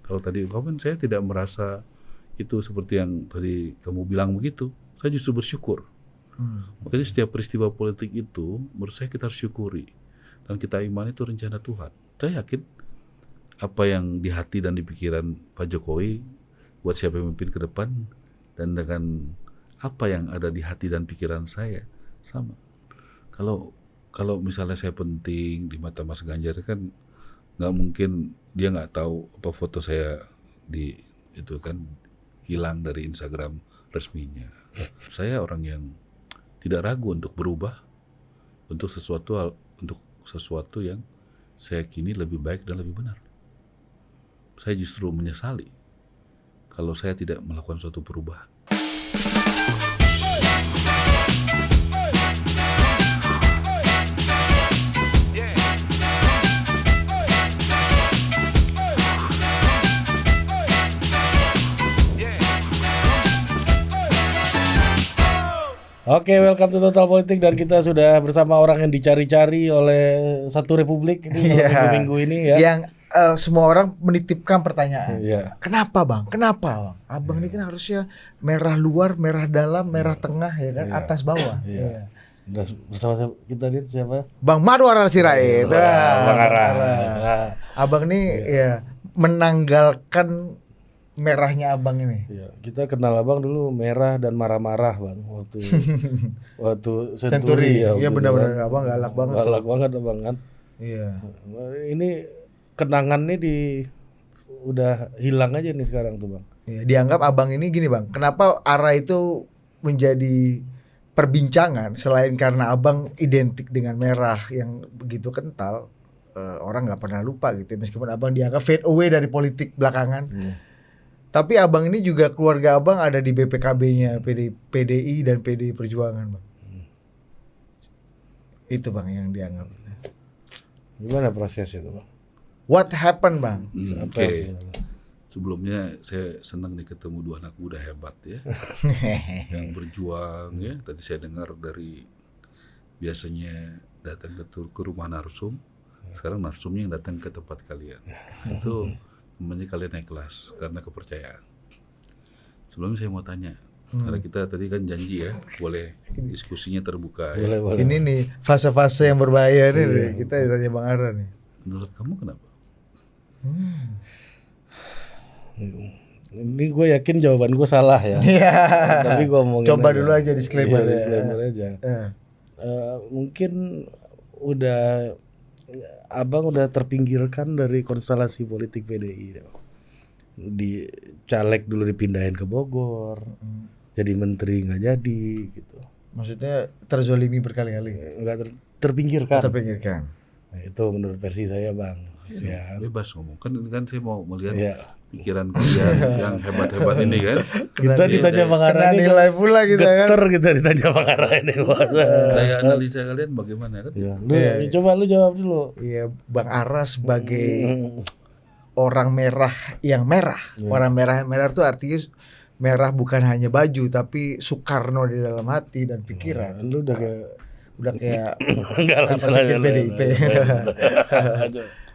Kalau tadi kawan saya tidak merasa itu seperti yang tadi kamu bilang begitu. Saya justru bersyukur. Makanya setiap peristiwa politik itu menurut saya kita harus syukuri. Dan kita imani itu rencana Tuhan. Saya yakin apa yang di hati dan di pikiran Pak Jokowi buat siapa yang memimpin ke depan dan dengan apa yang ada di hati dan pikiran saya sama. Kalau misalnya saya penting di mata Mas Ganjar kan nggak mungkin dia nggak tahu apa foto saya di itu kan hilang dari Instagram resminya. Saya orang yang tidak ragu untuk berubah untuk sesuatu yang saya yakini lebih baik dan lebih benar. Saya justru menyesali kalau saya tidak melakukan suatu perubahan. Oke, welcome to Total Politik dan kita sudah bersama orang yang dicari-cari oleh satu republik ini minggu ini ya. Yang semua orang menitipkan pertanyaan. Iya. Kenapa bang? Abang ini kan harusnya merah luar, merah dalam, merah tengah ya kan, atas bawah. Iya. Dan bersama kita ini siapa? Bang Madwar Sirait. Bang Ara. Abang ini ya menanggalkan merahnya abang ini. Ya, kita kenal abang dulu merah dan marah-marah bang waktu Senturi ya. Iya benar-benar abang galak banget. Galak banget abang kan. Iya. Ini kenangan nih udah hilang aja nih sekarang tuh bang. Iya, dianggap abang ini gini bang. Kenapa Ara itu menjadi perbincangan selain karena abang identik dengan merah yang begitu kental, orang nggak pernah lupa gitu. Meskipun abang dianggap fade away dari politik belakangan. Tapi abang ini juga keluarga abang ada di BPKB-nya PDI dan PDI Perjuangan bang. Itu bang yang dianggap. Gimana prosesnya itu bang? What happened bang? Oke. Sebelumnya saya senang nih ketemu dua anak muda hebat ya. Yang berjuang ya. Tadi saya dengar dari biasanya datang ke rumah narsum. Sekarang narsumnya yang datang ke tempat kalian. Itu namanya kalian naik kelas karena kepercayaan. Sebelumnya saya mau tanya, karena kita tadi kan janji ya, boleh diskusinya terbuka ya. Boleh. Ini nih fase-fase yang berbahaya nih, kita ditanya Bang Ara nih. Menurut kamu kenapa? Ini gue yakin jawaban gue salah ya. Tapi gue ngomongin coba aja. dulu aja disclaimer. Disclaimer aja. Mungkin abang udah terpinggirkan dari konstelasi politik PDI. Di caleg dulu dipindahin ke Bogor, jadi menteri nggak jadi gitu. Maksudnya terzolimi berkali-kali. Nggak terpinggirkan. Terpinggirkan. Nah, itu menurut versi saya bang. Ya. Bebas ngomong kan saya mau melihat pikiran kalian yang hebat-hebat ini kan. Kita ditanya Bang Ara ini nilai pula kita kan. Geter kita ditanya Bang Ara ini. Daya analisa kalian bagaimana kan? Coba lu jawab dulu. Iya, Bang Ara sebagai orang merah yang merah. Orang merah yang merah itu artinya merah bukan hanya baju tapi Soekarno di dalam hati dan pikiran. Lu udah kayak apa sekjen PDIP.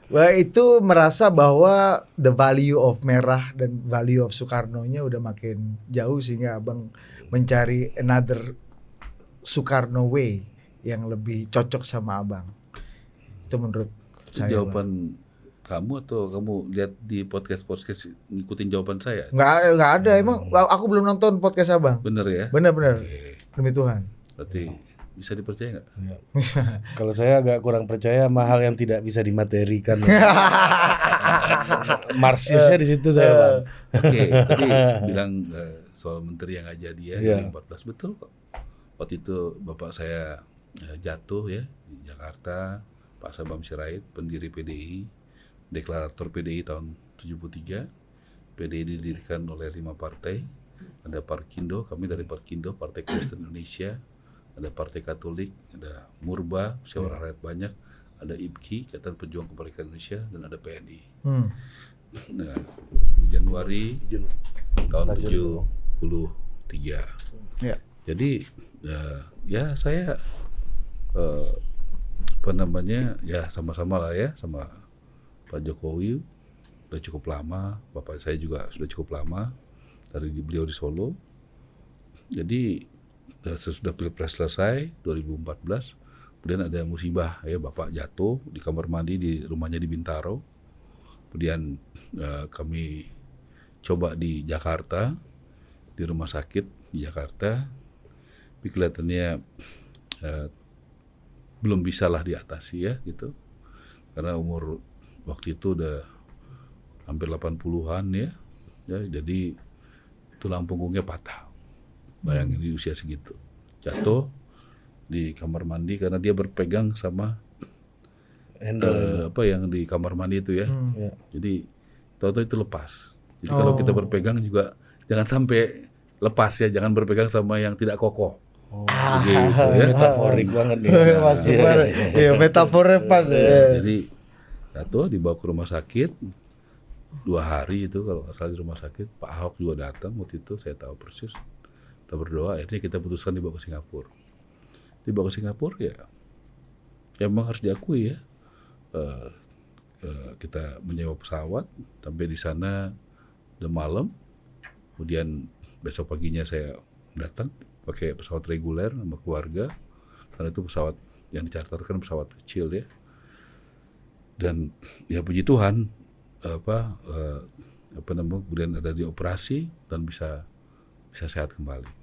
Wah, itu merasa bahwa the value of merah dan value of Soekarno-nya udah makin jauh sehingga abang mencari another Soekarno way yang lebih cocok sama abang. Itu menurut saya. Jawaban kamu atau kamu lihat di podcast ngikutin jawaban saya? Nggak ada emang. Aku belum nonton podcast abang. Bener ya? Bener. Demi Tuhan. Berarti bisa dipercaya nggak? Kalau saya agak kurang percaya sama hal yang tidak bisa dimaterikan. Marsisnya di situ saya bang. Oke, tadi bilang soal menteri yang nggak jadi ya 2014 betul kok. Waktu itu bapak saya jatuh ya di Jakarta, Pak Sabam Sirait, pendiri PDI, deklarator PDI tahun 73. PDI didirikan oleh 5 partai. Ada Parkindo, kami dari Parkindo, Partai Kristen Indonesia. Ada Partai Katolik, ada Murba, Musyawarah Rakyat Banyak, ada IPKI, Ikatan Pejuang Kemerdekaan Indonesia, dan ada PNI. Nah, Januari tahun 73. Ya. Jadi ya saya sama-sama lah ya sama Pak Jokowi udah cukup lama, bapak saya juga sudah cukup lama dari beliau di Solo. Jadi sesudah Pilpres selesai 2014, kemudian ada musibah ya, bapak jatuh di kamar mandi di rumahnya di Bintaro. Kemudian kami coba di Jakarta, di rumah sakit di Jakarta, tapi kelihatannya belum bisa lah diatasi ya gitu, karena umur waktu itu udah hampir 80-an ya, jadi tulang punggungnya patah. Bayangin di usia segitu, jatuh di kamar mandi karena dia berpegang sama apa yang di kamar mandi itu ya. Jadi tahu-tahu itu lepas. Jadi kalau kita berpegang juga jangan sampai lepas ya, jangan berpegang sama yang tidak kokoh. Begitu ya. Metaforik banget nih. Masuk banget. Iya, metafornya pas. Jadi jatuh dibawa ke rumah sakit 2 hari itu kalau nggak salah di rumah sakit. Pak Ahok juga datang waktu itu, saya tahu persis. Kita berdoa, akhirnya kita putuskan dibawa ke Singapura. Dibawa ke Singapura ya memang harus diakui ya, kita menyewa pesawat sampai di sana udah malam. Kemudian besok paginya saya datang pakai pesawat reguler sama keluarga, karena itu pesawat yang dicarterkan pesawat kecil ya. Dan ya puji Tuhan kemudian ada dioperasi dan bisa sehat kembali.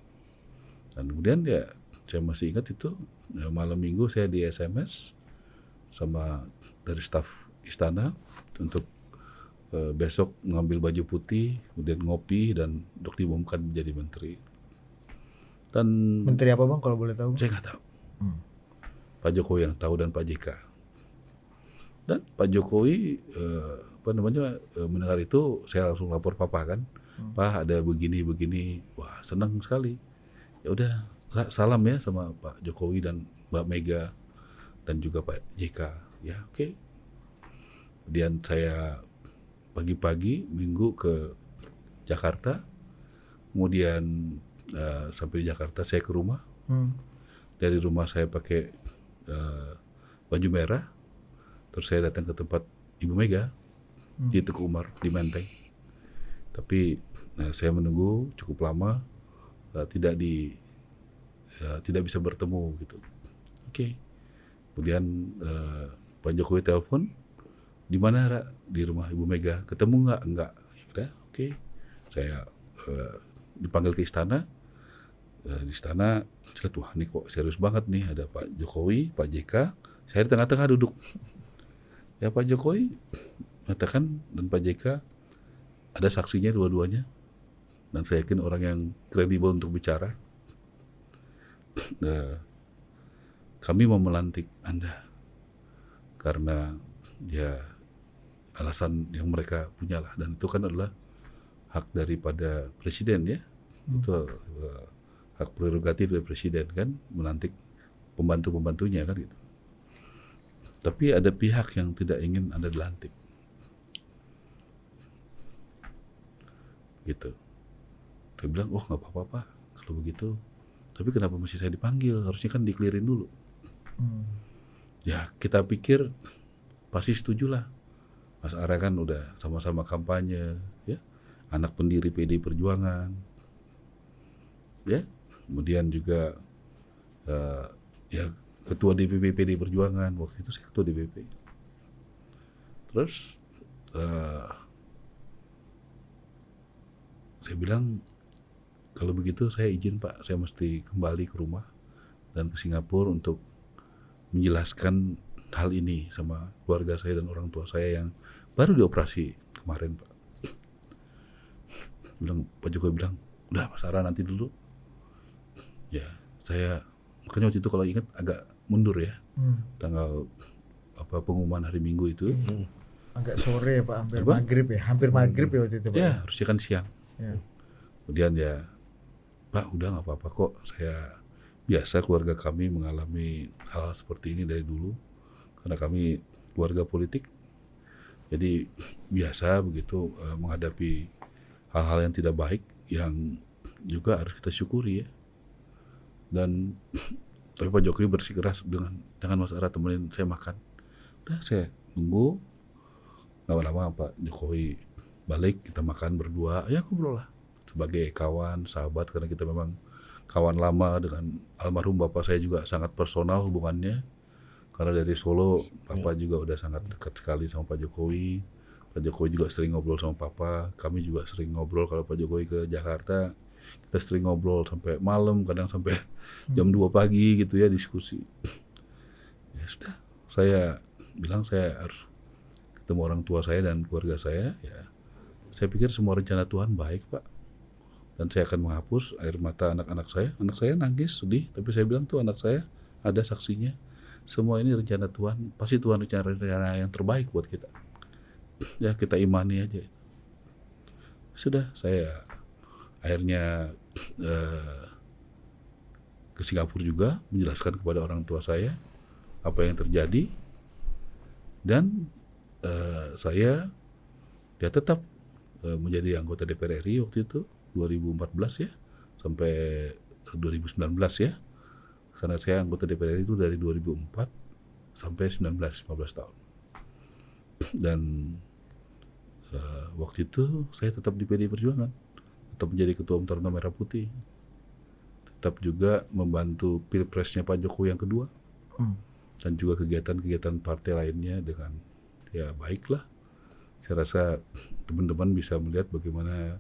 Dan kemudian ya saya masih ingat itu malam minggu saya di SMS sama dari staf istana untuk besok mengambil baju putih, kemudian ngopi dan untuk diumumkan menjadi menteri. Dan Menteri apa bang kalau boleh tahu? saya nggak tahu. Pak Jokowi yang tahu dan Pak JK. Dan Pak Jokowi mendengar itu, saya langsung lapor papa kan, Pak ada begini, wah senang sekali. Ya udah salam ya sama Pak Jokowi dan Mbak Mega dan juga Pak JK. Ya oke. Kemudian saya pagi-pagi minggu ke Jakarta, kemudian sampai di Jakarta saya ke rumah. Dari rumah saya pakai baju merah, terus saya datang ke tempat Ibu Mega di Tuku Umar di Menteng. Tapi saya menunggu cukup lama, tidak bisa bertemu gitu. Oke. Kemudian Pak Jokowi telepon, di mana Ra? Di rumah Ibu Mega. Ketemu nggak? Enggak. Ya udah, oke. Saya dipanggil ke istana. Di istana, wah ini kok serius banget nih, ada Pak Jokowi, Pak JK. Saya di tengah-tengah duduk. Ya Pak Jokowi mengatakan dan Pak JK ada saksinya dua-duanya. Dan saya yakin orang yang kredibel untuk bicara. Kami mau melantik Anda karena ya alasan yang mereka punyalah, dan itu kan adalah hak daripada presiden ya. Itu hak prerogatif dari presiden kan, melantik pembantu-pembantunya kan gitu. Tapi ada pihak yang tidak ingin Anda dilantik. Gitu. Saya bilang, oh nggak apa-apa Pak, kalau begitu. Tapi kenapa mesti saya dipanggil? Harusnya kan dikelirin dulu. Ya kita pikir pasti setujulah. Mas Ara kan udah sama-sama kampanye, ya, anak pendiri PD Perjuangan, ya, kemudian juga ya ketua DPP PD Perjuangan, waktu itu saya ketua DPP. Terus saya bilang, kalau begitu saya izin Pak, saya mesti kembali ke rumah dan ke Singapura untuk menjelaskan hal ini sama keluarga saya dan orang tua saya yang baru dioperasi kemarin Pak. Pak Jokowi bilang, udah Mas Ara nanti dulu. Ya saya makanya waktu itu kalau ingat agak mundur ya, tanggal pengumuman hari Minggu itu. Agak sore ya Pak, hampir maghrib ya waktu itu Pak. Ya harusnya kan siang. Ya. Kemudian ya Pak udah nggak apa-apa kok, saya biasa keluarga kami mengalami hal seperti ini dari dulu karena kami keluarga politik, jadi biasa begitu menghadapi hal-hal yang tidak baik yang juga harus kita syukuri ya. Dan tapi Pak Jokowi bersikeras dengan Mas Ara temenin saya makan. Udah saya nunggu, Nggak lama Pak Jokowi balik, kita makan berdua, ya ngobrol lah sebagai kawan, sahabat, karena kita memang kawan lama. Dengan almarhum bapak saya juga sangat personal hubungannya, karena dari Solo Papa juga udah sangat dekat sekali sama Pak Jokowi. Pak Jokowi juga sering ngobrol sama Papa, kami juga sering ngobrol. Kalau Pak Jokowi ke Jakarta, kita sering ngobrol sampai malam, kadang sampai jam 2 pagi gitu ya, diskusi. Ya sudah, saya bilang saya harus ketemu orang tua saya dan keluarga saya. Ya, saya pikir semua rencana Tuhan baik Pak, dan saya akan menghapus air mata anak-anak saya. Anak saya nangis sedih, tapi saya bilang tuh anak saya ada saksinya. Semua ini rencana Tuhan, pasti Tuhan rencana yang terbaik buat kita. Ya kita imani aja. Sudah, saya akhirnya ke Singapura juga menjelaskan kepada orang tua saya apa yang terjadi, dan saya dia tetap menjadi anggota DPR RI waktu itu 2014 ya sampai 2019 ya, karena saya anggota DPR RI itu dari 2004 sampai 15 tahun. Dan waktu itu saya tetap di PDI Perjuangan, tetap menjadi ketua umum Taruna Merah Putih, tetap juga membantu pilpresnya Pak Jokowi yang kedua, dan juga kegiatan-kegiatan partai lainnya dengan ya baiklah. Saya rasa teman-teman bisa melihat bagaimana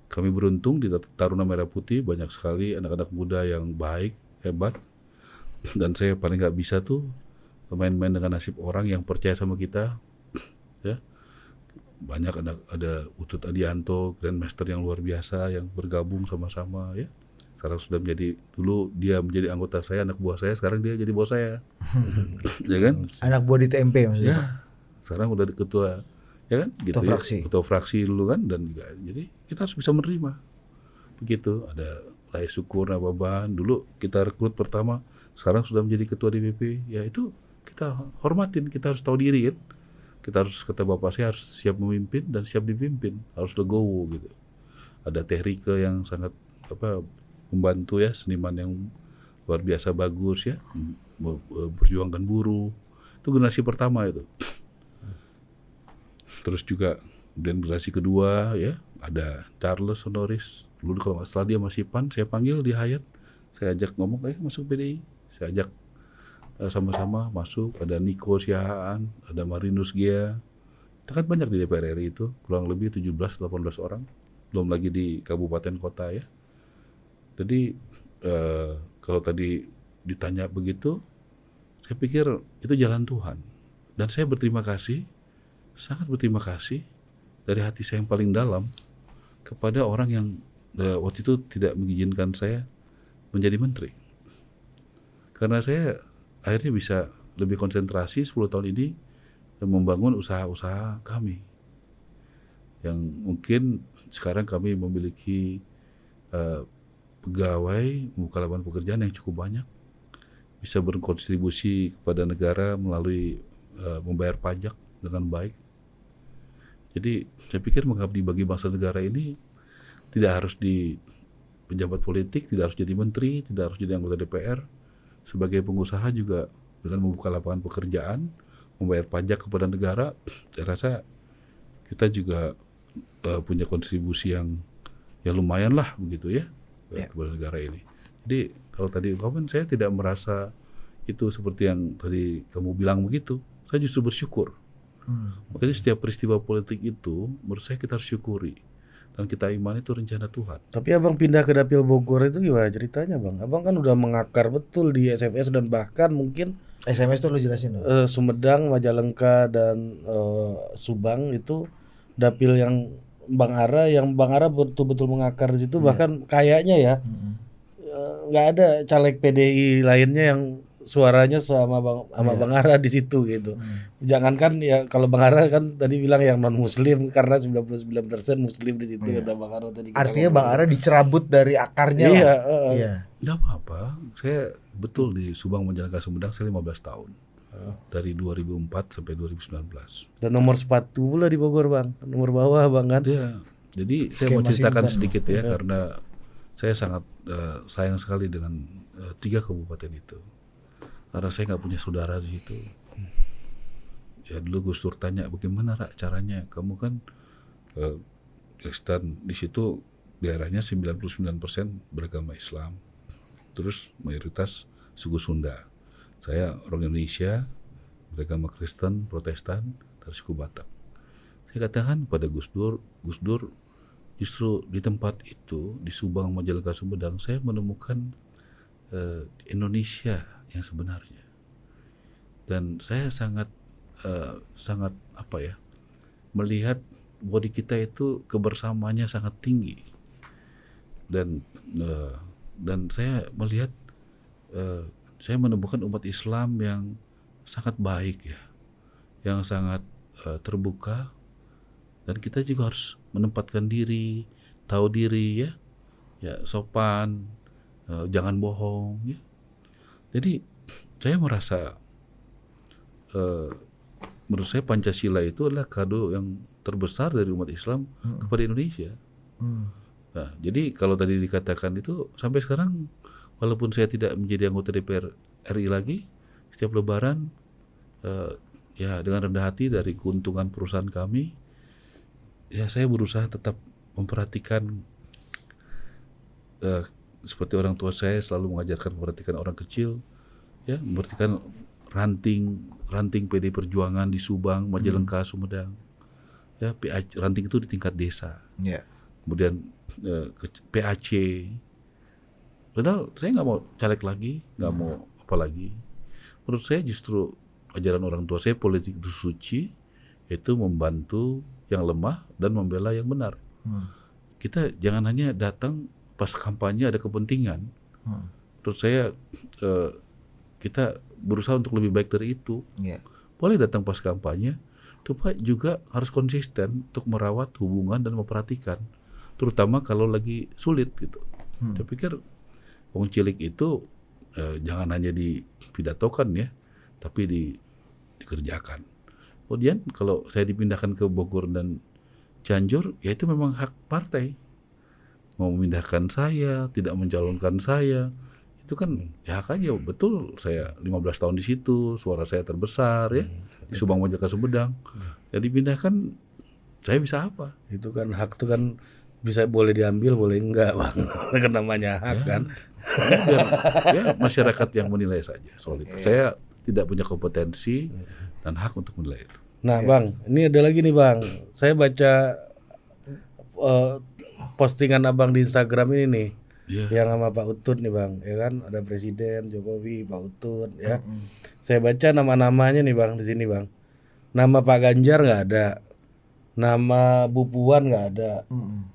kami beruntung di Taruna Merah Putih, banyak sekali anak-anak muda yang baik, hebat, dan saya paling nggak bisa tuh main-main dengan nasib orang yang percaya sama kita. Ya, banyak ada Utut Adianto, Grandmaster yang luar biasa yang bergabung sama-sama ya. Sekarang sudah menjadi, dulu dia menjadi anggota saya, anak buah saya, sekarang dia jadi bos saya. Ya kan? Anak buah di TMP maksudnya. Ya, sekarang udah ketua, ya kan? Gitu Ketua ya, fraksi. ketua fraksi dulu kan, dan juga jadi kita harus bisa menerima. Begitu, ada Lai Syukur Nababan, dulu kita rekrut pertama, sekarang sudah menjadi ketua DPP. Ya itu kita hormatin, kita harus tahu diri kan. Kita harus, kata bapak saya, harus siap memimpin dan siap dipimpin, harus legowo gitu. Ada Teh Rike yang sangat membantu ya, seniman yang luar biasa bagus ya, memperjuangkan buruh. Itu generasi pertama itu. Terus juga dan generasi kedua ya, ada Charles Honoris. Dulu kalau nggak salah dia masih PAN, saya panggil di Hayat, saya ajak ngomong, masuk PDI, saya ajak sama-sama masuk. Ada Niko Siahaan, ada Marinus Gia. Kita kan banyak di DPR RI itu, kurang lebih 17-18 orang, belum lagi di kabupaten kota ya. Jadi kalau tadi ditanya begitu, saya pikir itu jalan Tuhan, dan saya berterima kasih, sangat berterima kasih dari hati saya yang paling dalam kepada orang yang waktu itu tidak mengizinkan saya menjadi menteri, karena saya akhirnya bisa lebih konsentrasi 10 tahun ini membangun usaha-usaha kami yang mungkin sekarang kami memiliki pegawai, membuka lapangan pekerjaan yang cukup banyak, bisa berkontribusi kepada negara melalui membayar pajak dengan baik. Jadi saya pikir mengabdi bagi bangsa negara ini tidak harus di pejabat politik, tidak harus jadi menteri, tidak harus jadi anggota DPR. Sebagai pengusaha juga dengan membuka lapangan pekerjaan, membayar pajak kepada negara, saya rasa kita juga punya kontribusi yang lumayan lah begitu ya, kepada negara ini. Jadi kalau tadi saya tidak merasa itu seperti yang tadi kamu bilang begitu. Saya justru bersyukur. Makanya setiap peristiwa politik itu menurut saya kita harus syukuri, dan kita imani itu rencana Tuhan. Tapi abang pindah ke Dapil Bogor itu gimana ceritanya bang? Abang kan udah mengakar betul di SMS dan bahkan mungkin SMS tuh lu jelasin. Sumedang, Majalengka dan Subang itu dapil yang Bang Ara betul-betul mengakar di situ. Bahkan kayaknya ya nggak ada caleg PDI lainnya yang suaranya sama Bang Ara di situ gitu. Jangankan ya, kalau Bang Ara kan tadi bilang yang non muslim, karena 99% muslim di situ kata Bang Ara tadi. Artinya Bang Ara dicerabut dari akarnya. Iya, Iya. Nggak apa-apa. Saya betul di Subang, Majalengka, Sumedang saya 15 tahun. Dari 2004 sampai 2019. Dan nomor sepatu pula di Bogor bang, nomor bawah bang kan? Ya, jadi saya mau ceritakan sedikit ya, karena saya sangat sayang sekali dengan 3 kabupaten itu, karena saya nggak punya saudara di situ. ya dulu Gus Dur tanya, bagaimana Rak caranya? Kamu kan Kristen, di situ daerahnya 99% beragama Islam. Terus mayoritas suku Sunda. Saya orang Indonesia, beragama Kristen, Protestan, dari suku Batak. Saya katakan pada Gus Dur justru di tempat itu, di Subang, Majalengka, Sumedang, saya menemukan Indonesia yang sebenarnya. Dan saya sangat melihat bahwa di kita itu kebersamaannya sangat tinggi. Dan saya melihat saya menemukan umat Islam yang sangat baik ya, yang sangat terbuka, dan kita juga harus menempatkan diri, tahu diri ya sopan, jangan bohong ya. Jadi saya merasa menurut saya Pancasila itu adalah kado yang terbesar dari umat Islam kepada Indonesia. Nah, jadi kalau tadi dikatakan itu sampai sekarang, walaupun saya tidak menjadi anggota DPR RI lagi, setiap Lebaran ya dengan rendah hati dari keuntungan perusahaan kami, ya saya berusaha tetap memperhatikan seperti orang tua saya selalu mengajarkan memperhatikan orang kecil, ya memperhatikan ranting PDI Perjuangan di Subang, Majalengka, Sumedang. Ya, ranting itu di tingkat desa. Yeah. Kemudian PAC. Padahal saya nggak mau caleg lagi, nggak mau apa lagi. Menurut saya justru ajaran orang tua saya politik itu suci, yaitu membantu yang lemah dan membela yang benar. Kita jangan hanya datang pas kampanye ada kepentingan. Menurut saya kita berusaha untuk lebih baik dari itu. Yeah. Boleh datang pas kampanye, tapi juga harus konsisten untuk merawat hubungan dan memperhatikan, terutama kalau lagi sulit gitu. Saya pikir wong cilik itu jangan hanya dipidatokan ya, tapi dikerjakan. Kemudian kalau saya dipindahkan ke Bogor dan Cianjur, ya itu memang hak partai. Mau memindahkan saya, tidak mencalonkan saya, itu kan ya hak aja. Betul, saya 15 tahun di situ, suara saya terbesar ya, di Subang, Majalengka, Sumedang. Ya dipindahkan, saya bisa apa? Itu kan hak itu kan bisa boleh diambil, boleh enggak, Bang. Kan namanya hak kan. Biar ya masyarakat yang menilai saja soal itu. Saya tidak punya kompetensi dan hak untuk menilai itu. Nah, Bang, ini ada lagi nih, Bang. Saya baca postingan Abang di Instagram ini nih. Yang sama Pak Utut nih, Bang. Ya kan, ada Presiden Jokowi, Pak Utut ya. Saya baca nama-namanya nih, Bang, di sini, Bang. Nama Pak Ganjar nggak ada. Nama Bu Puan nggak ada.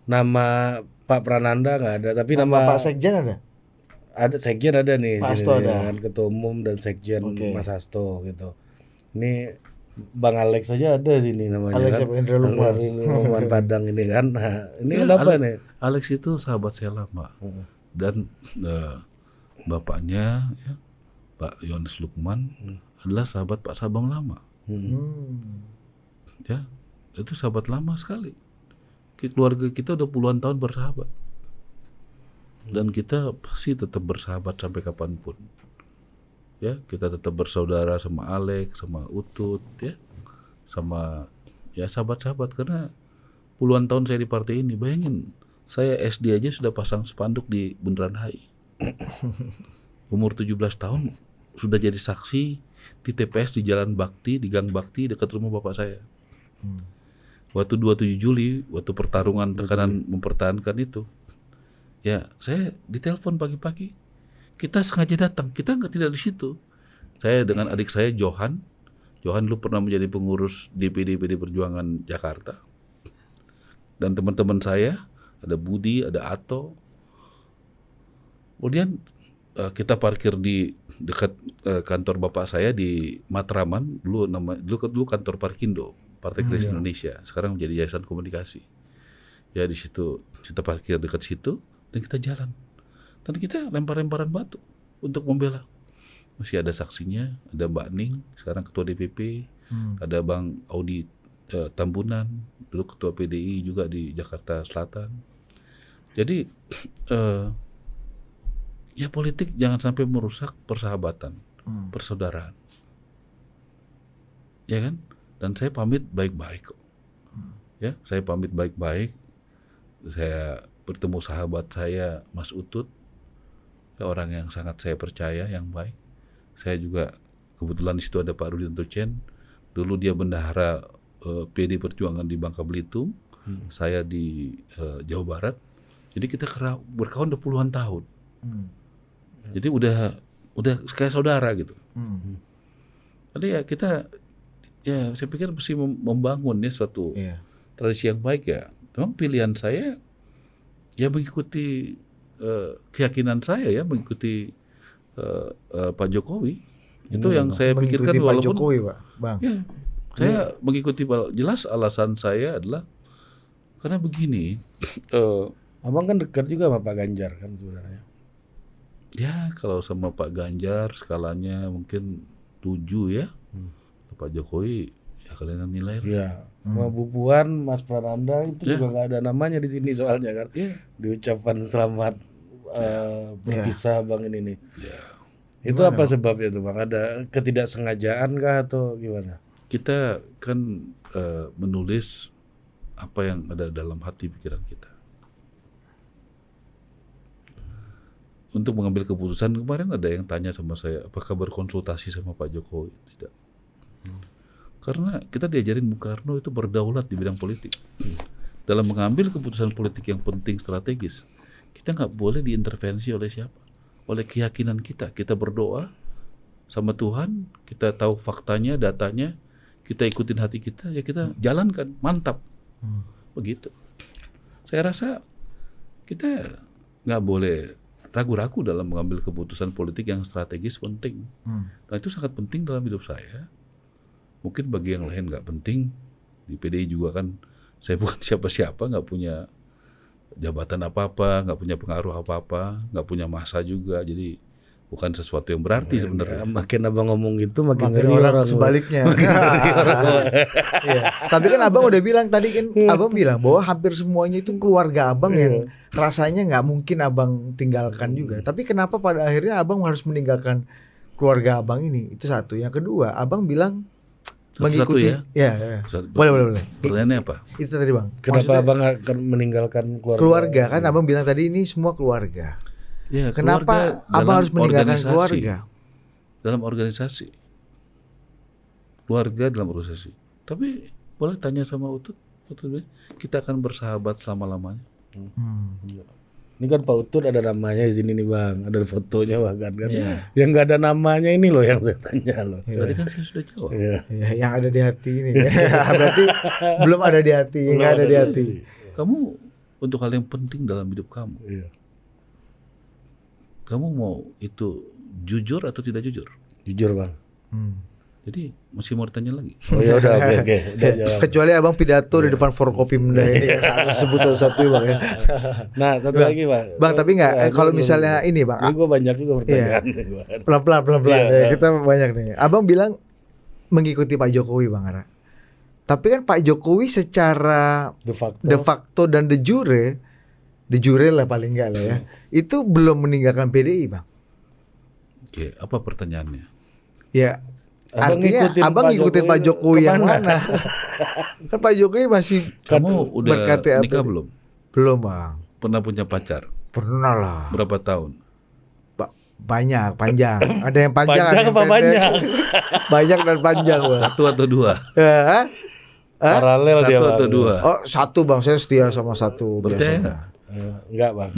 Nama Pak Prananda nggak ada, tapi nama Pak Sekjen ada? Ada Sekjen ada nih, Pak sini Hasto nih, ada. kan Ketua Umum dan Sekjen Mas Hasto gitu. Ini Bang Alex saja ada sini namanya Alex kan. Indra Lukman. Lukman Padang ini kan. Nah, ini Ya, kenapa nih? Alex itu sahabat saya lama. Dan bapaknya ya, Pak Yohanes Lukman adalah sahabat Pak Sabang lama. Ya, itu sahabat lama sekali. Keluarga kita udah puluhan tahun bersahabat. Dan kita pasti tetap bersahabat sampai kapanpun. Ya, kita tetap bersaudara sama Alex, sama Utut, ya, sama ya sahabat-sahabat, karena puluhan tahun saya di partai ini. Bayangin, saya SD aja sudah pasang spanduk di Bundaran HI. Umur 17 tahun sudah jadi saksi di TPS di Jalan Bakti, di Gang Bakti dekat rumah bapak saya. Waktu 27 Juli, waktu pertarungan tekanan mempertahankan itu, ya saya ditelepon pagi-pagi. Kita sengaja datang, kita tidak di situ. Saya dengan adik saya Johan dulu pernah menjadi pengurus DPD PD Perjuangan Jakarta. Dan teman-teman saya, ada Budi, ada Ato. Kemudian kita parkir di dekat kantor bapak saya di Matraman, dulu kantor Parkindo, Partai Kristen Indonesia. Sekarang menjadi Yayasan Komunikasi. Ya di situ kita parkir dekat situ dan kita jalan. Dan kita lempar-lemparan batu untuk membela. Masih ada saksinya, ada Mbak Ning, sekarang Ketua DPP, ada Bang Audi Tambunan, dulu Ketua PDI juga di Jakarta Selatan. Jadi ya politik jangan sampai merusak persahabatan, persaudaraan. Ya kan? Dan saya pamit baik-baik kok. Ya, saya pamit baik-baik. Saya bertemu sahabat saya Mas Utut, orang yang sangat saya percaya, yang baik. Saya juga kebetulan di situ ada Pak Rudianto Chen. Dulu dia bendahara PD Perjuangan di Bangka Belitung, saya di Jawa Barat. Jadi kita berkawan udah puluhan tahun. Jadi udah kayak saudara gitu. Jadi ya kita, ya saya pikir mesti membangun ya suatu tradisi yang baik ya. Memang pilihan saya ya mengikuti keyakinan saya ya, mengikuti Pak Jokowi. Itu yang saya pikirkan, Pak walaupun Jokowi, Pak, Bang. ya saya mengikuti, jelas alasan saya adalah karena begini. Abang kan dekat juga sama Pak Ganjar kan sebenarnya. Ya kalau sama Pak Ganjar skalanya mungkin 7 ya. Pak Jokowi ya kalian yang nilai lah. Iya. Sama Bu Puan, Mas Prananda itu juga nggak ada namanya di sini soalnya kan. Diucapkan selamat berpisah Bang ini nih. Itu apa sebabnya tuh Bang? Ada ketidaksengajaan kah atau gimana? Kita kan menulis apa yang ada dalam hati pikiran kita. Untuk mengambil keputusan, kemarin ada yang tanya sama saya, apakah berkonsultasi sama Pak Jokowi? Tidak. Karena kita diajarin Bung Karno itu berdaulat di bidang politik. Dalam mengambil keputusan politik yang penting strategis, kita nggak boleh diintervensi oleh siapa? Oleh keyakinan kita. Kita berdoa sama Tuhan, kita tahu faktanya, datanya, kita ikutin hati kita, ya kita jalankan, mantap. Begitu. Saya rasa kita nggak boleh ragu-ragu dalam mengambil keputusan politik yang strategis penting. Dan itu sangat penting dalam hidup saya. Mungkin bagi yang lain nggak penting. Di PDI juga kan saya bukan siapa-siapa, nggak punya jabatan apa-apa, nggak punya pengaruh apa-apa, nggak punya masa juga. Jadi bukan sesuatu yang berarti sebenarnya. Makin abang ngomong gitu makin ngeri orang sebaliknya. Tapi kan abang udah bilang tadi kan, abang bilang bahwa hampir semuanya itu keluarga abang yang rasanya nggak mungkin abang tinggalkan juga. Tapi kenapa pada akhirnya abang harus meninggalkan keluarga abang ini? Itu satu. Yang kedua, abang bilang Satu-satu mengikuti. ya? Boleh. Pertanyaannya apa? Itu tadi bang. Kenapa abang akan meninggalkan keluarga? Kan abang bilang tadi ini semua keluarga. Ya, Kenapa abang harus meninggalkan keluarga? Dalam organisasi. Keluarga dalam organisasi. Tapi boleh tanya sama Utut. Kita akan bersahabat selama-lamanya. Ini kan Pak Utut ada namanya di sini nih Bang, ada fotonya bahkan kan. Yang nggak ada namanya ini loh yang saya tanya loh. Tadi kan saya sudah jawab. Ya, yang ada di hati ini. Berarti belum ada di hati, nggak ada di hati. Kamu untuk hal yang penting dalam hidup kamu. Kamu mau itu jujur atau tidak jujur? Jujur Bang. Jadi masih mau ditanya lagi? Oh ya udah oke. Kecuali abang pidato di depan Forkopimda ini harus sebut satu Bang ya. Nah satu lagi Bang. Bang tapi nggak kalau misalnya ini Bang. Ini gue banyak juga pertanyaan. Pelan-pelan kita banyak nih. Abang bilang mengikuti Pak Jokowi Bang Ara. Tapi kan Pak Jokowi secara de facto dan de jure lah paling enggak lah ya. Itu belum meninggalkan PDI Bang. Oke, apa pertanyaannya? Ya, artinya abang ngikutin Pak Jokowi yang mana? Kan Pak Jokowi masih. Kamu udah nikah belum? Belum Bang. Pernah punya pacar? Pernah lah. Berapa tahun? Banyak, panjang. Ada yang panjang, ada yang pendek. Banyak? Banyak dan panjang Bang. 1 atau 2? Paralel 1 dia atau 2? Oh 1 Bang, saya setia sama 1. Percaya? Enggak Bang.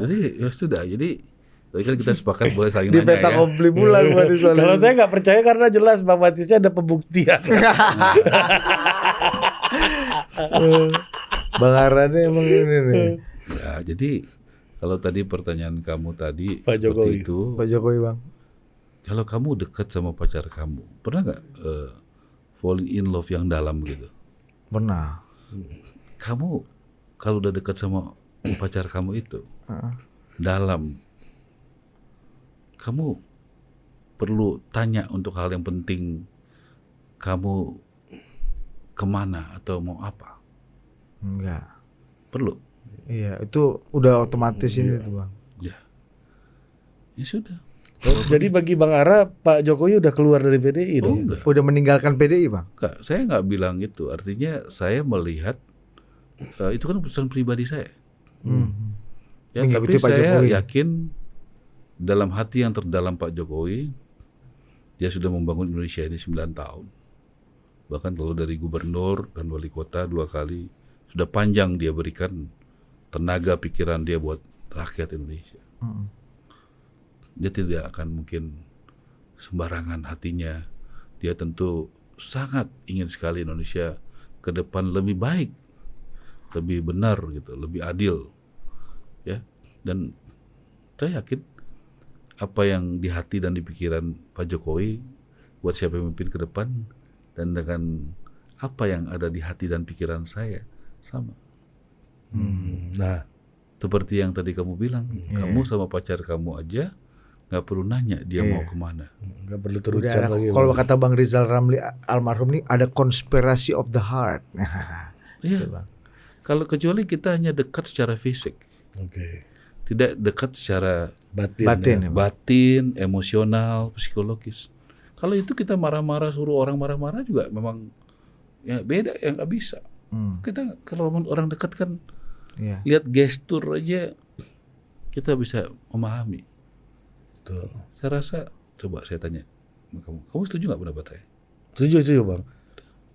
Jadi ya sudah. Jadi tadi kan kita sepakat boleh saling di nanya peta ya. kompli bulan Kalau saya nggak percaya karena jelas Bang Basisnya ada pembuktian. Bang Arane emang ini nih. Ya, jadi kalau tadi pertanyaan kamu tadi Pak Jokowi. seperti itu, Pak Jokowi Bang. kalau kamu dekat sama pacar kamu, pernah nggak falling in love yang dalam gitu? Pernah. Kamu kalau udah dekat sama pacar kamu itu dalam, kamu perlu tanya untuk hal yang penting, kamu kemana atau mau apa? Enggak. Perlu? Iya, itu udah otomatis ini tuh Bang. Ya sudah. Jadi bagi Bang Ara, Pak Jokowi udah keluar dari PDI Oh, dong. enggak. Udah meninggalkan PDI, Bang. Enggak, saya nggak bilang itu. Artinya saya melihat itu kan keputusan pribadi saya. Ya, Mengikuti tapi Pak saya Jokowi. yakin dalam hati yang terdalam Pak Jokowi, dia sudah membangun Indonesia ini 9 tahun. Bahkan kalau dari gubernur dan wali kota 2 kali, sudah panjang dia berikan tenaga pikiran dia buat rakyat Indonesia. Dia tidak akan mungkin sembarangan hatinya. Dia tentu sangat ingin sekali Indonesia ke depan lebih baik, lebih benar gitu, lebih adil. Ya. Dan saya yakin apa yang di hati dan di pikiran Pak Jokowi buat siapa yang memimpin ke depan dan dengan apa yang ada di hati dan pikiran saya sama. Nah, Seperti yang tadi kamu bilang, kamu sama pacar kamu aja nggak perlu nanya dia mau kemana. nggak perlu Udah terucap ada, lagi. kalau kata Bang Rizal Ramli almarhum nih ada conspiracy of the heart. Iya. Kalau kecuali kita hanya dekat secara fisik, Oke. tidak dekat secara Batin. Ya, Bang. batin, emosional, psikologis. Kalau itu kita marah-marah suruh orang marah-marah juga memang ya beda, yang nggak bisa. Kita kalau orang dekat kan Iya. lihat gestur aja kita bisa memahami. Betul. Saya rasa coba saya tanya sama kamu setuju nggak pendapat saya? Setuju Bang.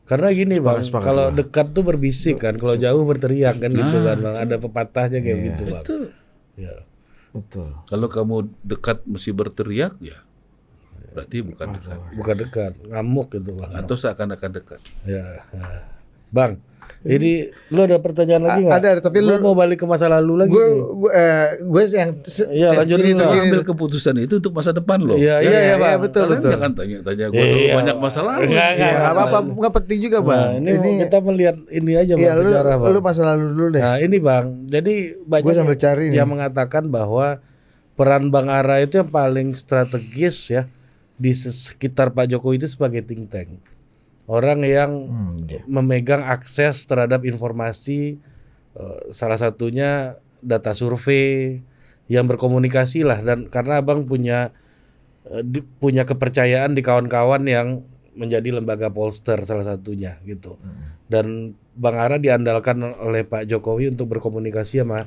Karena gini Bang, Sepakat, kalau Bang. dekat tuh berbisik kan, kalau jauh berteriak kan gitu Nah, kan Bang. Ada pepatahnya kayak gitu Bang. Itu Ya. Betul. kalau kamu dekat mesti berteriak ya berarti bukan dekat Bukan dekat, ngamuk gitu Bang. atau seakan-akan dekat. Ya. Bang, ini lu ada pertanyaan lagi nggak? ada, tapi Gua lu- mau balik ke masa lalu lagi Gue nih. yang Iya, lanjut ini dulu, tuh, Bang. ini Ambil tuh. keputusan itu untuk masa depan loh. Iya, Bang. betul, Kalian betul. jangan tanya gue terlalu Iya. banyak masa lalu. Enggak, Ya, enggak. nggak apa-apa, nggak penting juga, Bang. Nah, ini kita melihat ini aja Bang, Iya, sejarah Bang. lu masa lalu dulu deh. Nah ini Bang, jadi banyak Gua sambil cari nih. yang mengatakan bahwa peran Bang Ara itu yang paling strategis ya di sekitar Pak Jokowi itu sebagai think tank. Orang yang memegang akses terhadap informasi, salah satunya data survei, yang berkomunikasi lah, dan karena Abang punya punya kepercayaan di kawan-kawan yang menjadi lembaga pollster salah satunya gitu. Dan Bang Ara diandalkan oleh Pak Jokowi untuk berkomunikasi sama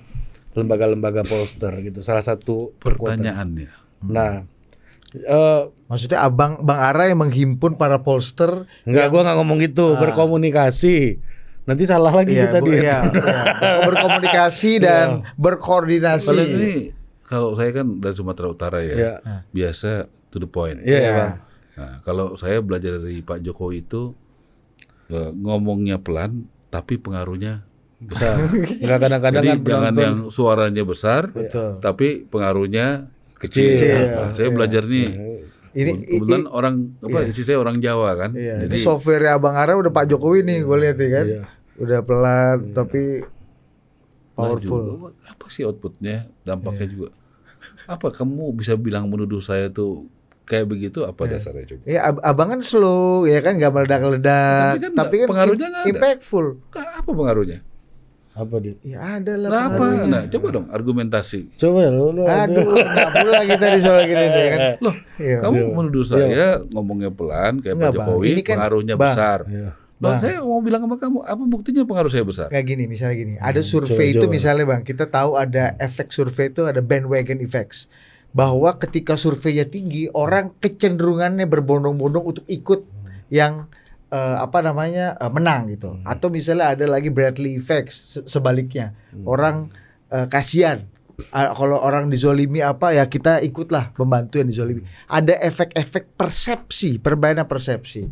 lembaga-lembaga pollster gitu. Salah satu kekuatan. Pertanyaannya, Nah, Maksudnya Bang Ara yang menghimpun para pollster. enggak, gua nggak ngomong gitu, berkomunikasi. Nanti salah lagi kita Bu, dia. berkomunikasi dan berkoordinasi. kalau ini kalau saya kan dari Sumatera Utara ya, Iya. biasa to the point. Iya, ya, Bang. Nah, kalau saya belajar dari Pak Jokowi itu ngomongnya pelan, tapi pengaruhnya Besar. Enggak kadang-kadang jadi kan jangan penonton- yang suaranya besar, Betul. tapi pengaruhnya kecil. Nah, saya belajar nih. Kebetulan orang istri saya orang Jawa kan. Iya, Jadi ini software Abang Ara udah Pak Jokowi nih, gue lihat nih kan. Iya. Udah pelan tapi powerful. laju. Apa sih outputnya, dampaknya juga. Apa kamu bisa bilang menuduh saya tuh kayak begitu? Apa dasarnya coba? Ya abang kan slow ya kan, nggak meledak-ledak, Tapi kan pengaruhnya nggak ada. impactful. Apa pengaruhnya? Apa dia? Ya ada lah. Nah, apa? pengaruhnya. Nah, coba dong argumentasi. Coba lu Aduh, nggak pula kita di soal gini nih kan. Loh, Iya. kamu menuduh saya ngomongnya pelan kayak Enggak, Pak Bang. Jokowi, Ini kan, pengaruhnya Bang. besar. Iya. Loh, saya mau bilang sama kamu, apa buktinya pengaruh saya besar? Kayak gini, misalnya gini, ada survei itu misalnya Bang, kita tahu ada efek survei itu, ada bandwagon effects. Bahwa ketika surveinya tinggi, orang kecenderungannya berbondong-bondong untuk ikut yang menang gitu. Atau misalnya ada lagi Bradley effects sebaliknya. Orang kasihan. Kalau orang dizolimi ya kita ikutlah membantu yang dizolimi. Ada efek-efek persepsi, perbedaan persepsi.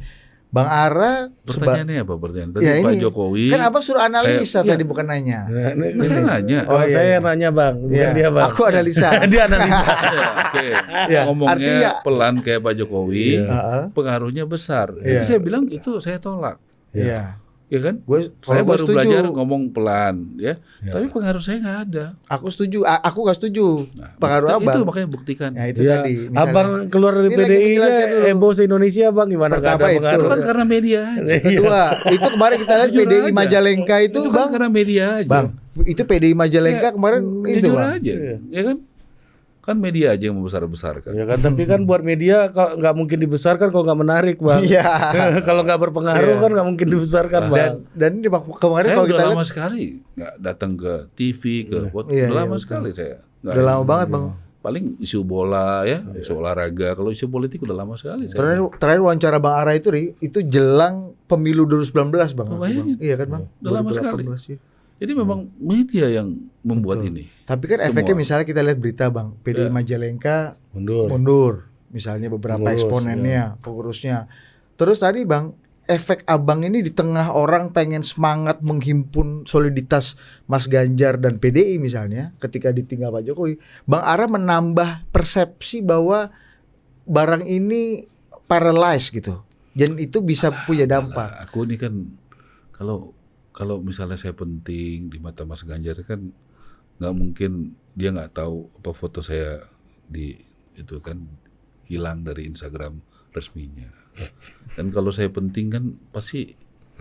Bang Ara Pertanyaannya apa pertanyaan? Tadi ya Pak ini, Jokowi. kan Abang suruh analisa kayak- tadi bukan nanya. Saya nanya. Oh, saya nanya Bang, bukan Iya. dia Bang. Aku analisa. Dia analisa. Oke. Ya, Ngomongnya artinya- pelan kayak Pak Jokowi, Heeh. pengaruhnya besar. Iya. Itu saya bilang itu saya tolak. Iya. Ya kan? Kalau Saya gua baru setuju. belajar ngomong pelan, ya. Tapi pengaruh saya nggak ada. Aku setuju. Aku gak setuju. Nah, Pengaruh itu Abang. makanya buktikan. Ya itu Iya. tadi. Misalnya. Abang keluar dari Ini lagi PDI menjelaskan dulu. heboh se-Indonesia Bang, gimana nggak Pertama ada itu. Itu pengaruh? kan karena media aja. Kedua, itu kemarin kita lihat Jujur PDI aja. Majalengka itu, kan Bang. karena media aja. Bang, itu PDI Majalengka Ya, kemarin itu jujur Bang. aja, ya kan? Kan media aja yang membesar-besarkan. Ya kan, tapi kan buat media kalau nggak mungkin dibesarkan kalau nggak menarik, Bang. Iya. Kalau nggak berpengaruh kan nggak mungkin dibesarkan, Bang. Dan ini kemarin Saya kalau udah kita lama lihat sekali nggak datang ke TV, Iya, udah lama betul. sekali saya. Nggak- udah lama banget Bang. Paling isu bola ya, isu olahraga. Kalau isu politik udah lama sekali saya. Terakhir wawancara Bang Ara itu Ri, itu jelang pemilu 2019 Bang. Bayangin. Iya kan Bang? Udah lama sekali. 2018, ya. Jadi memang media yang membuat ini. Tapi kan Semua. efeknya misalnya kita lihat berita Bang, PDI Majalengka mundur. Misalnya beberapa Pengurus, eksponennya, pengurusnya. Terus tadi Bang, efek Abang ini di tengah orang pengen semangat menghimpun soliditas Mas Ganjar dan PDI misalnya ketika ditinggal Pak Jokowi, Bang Ara menambah persepsi bahwa barang ini paralyzed gitu. Dan itu bisa punya dampak. Aku ini kan kalau misalnya saya penting di mata Mas Ganjar kan nggak mungkin dia nggak tahu apa foto saya di itu kan hilang dari Instagram resminya. Dan kalau saya penting kan pasti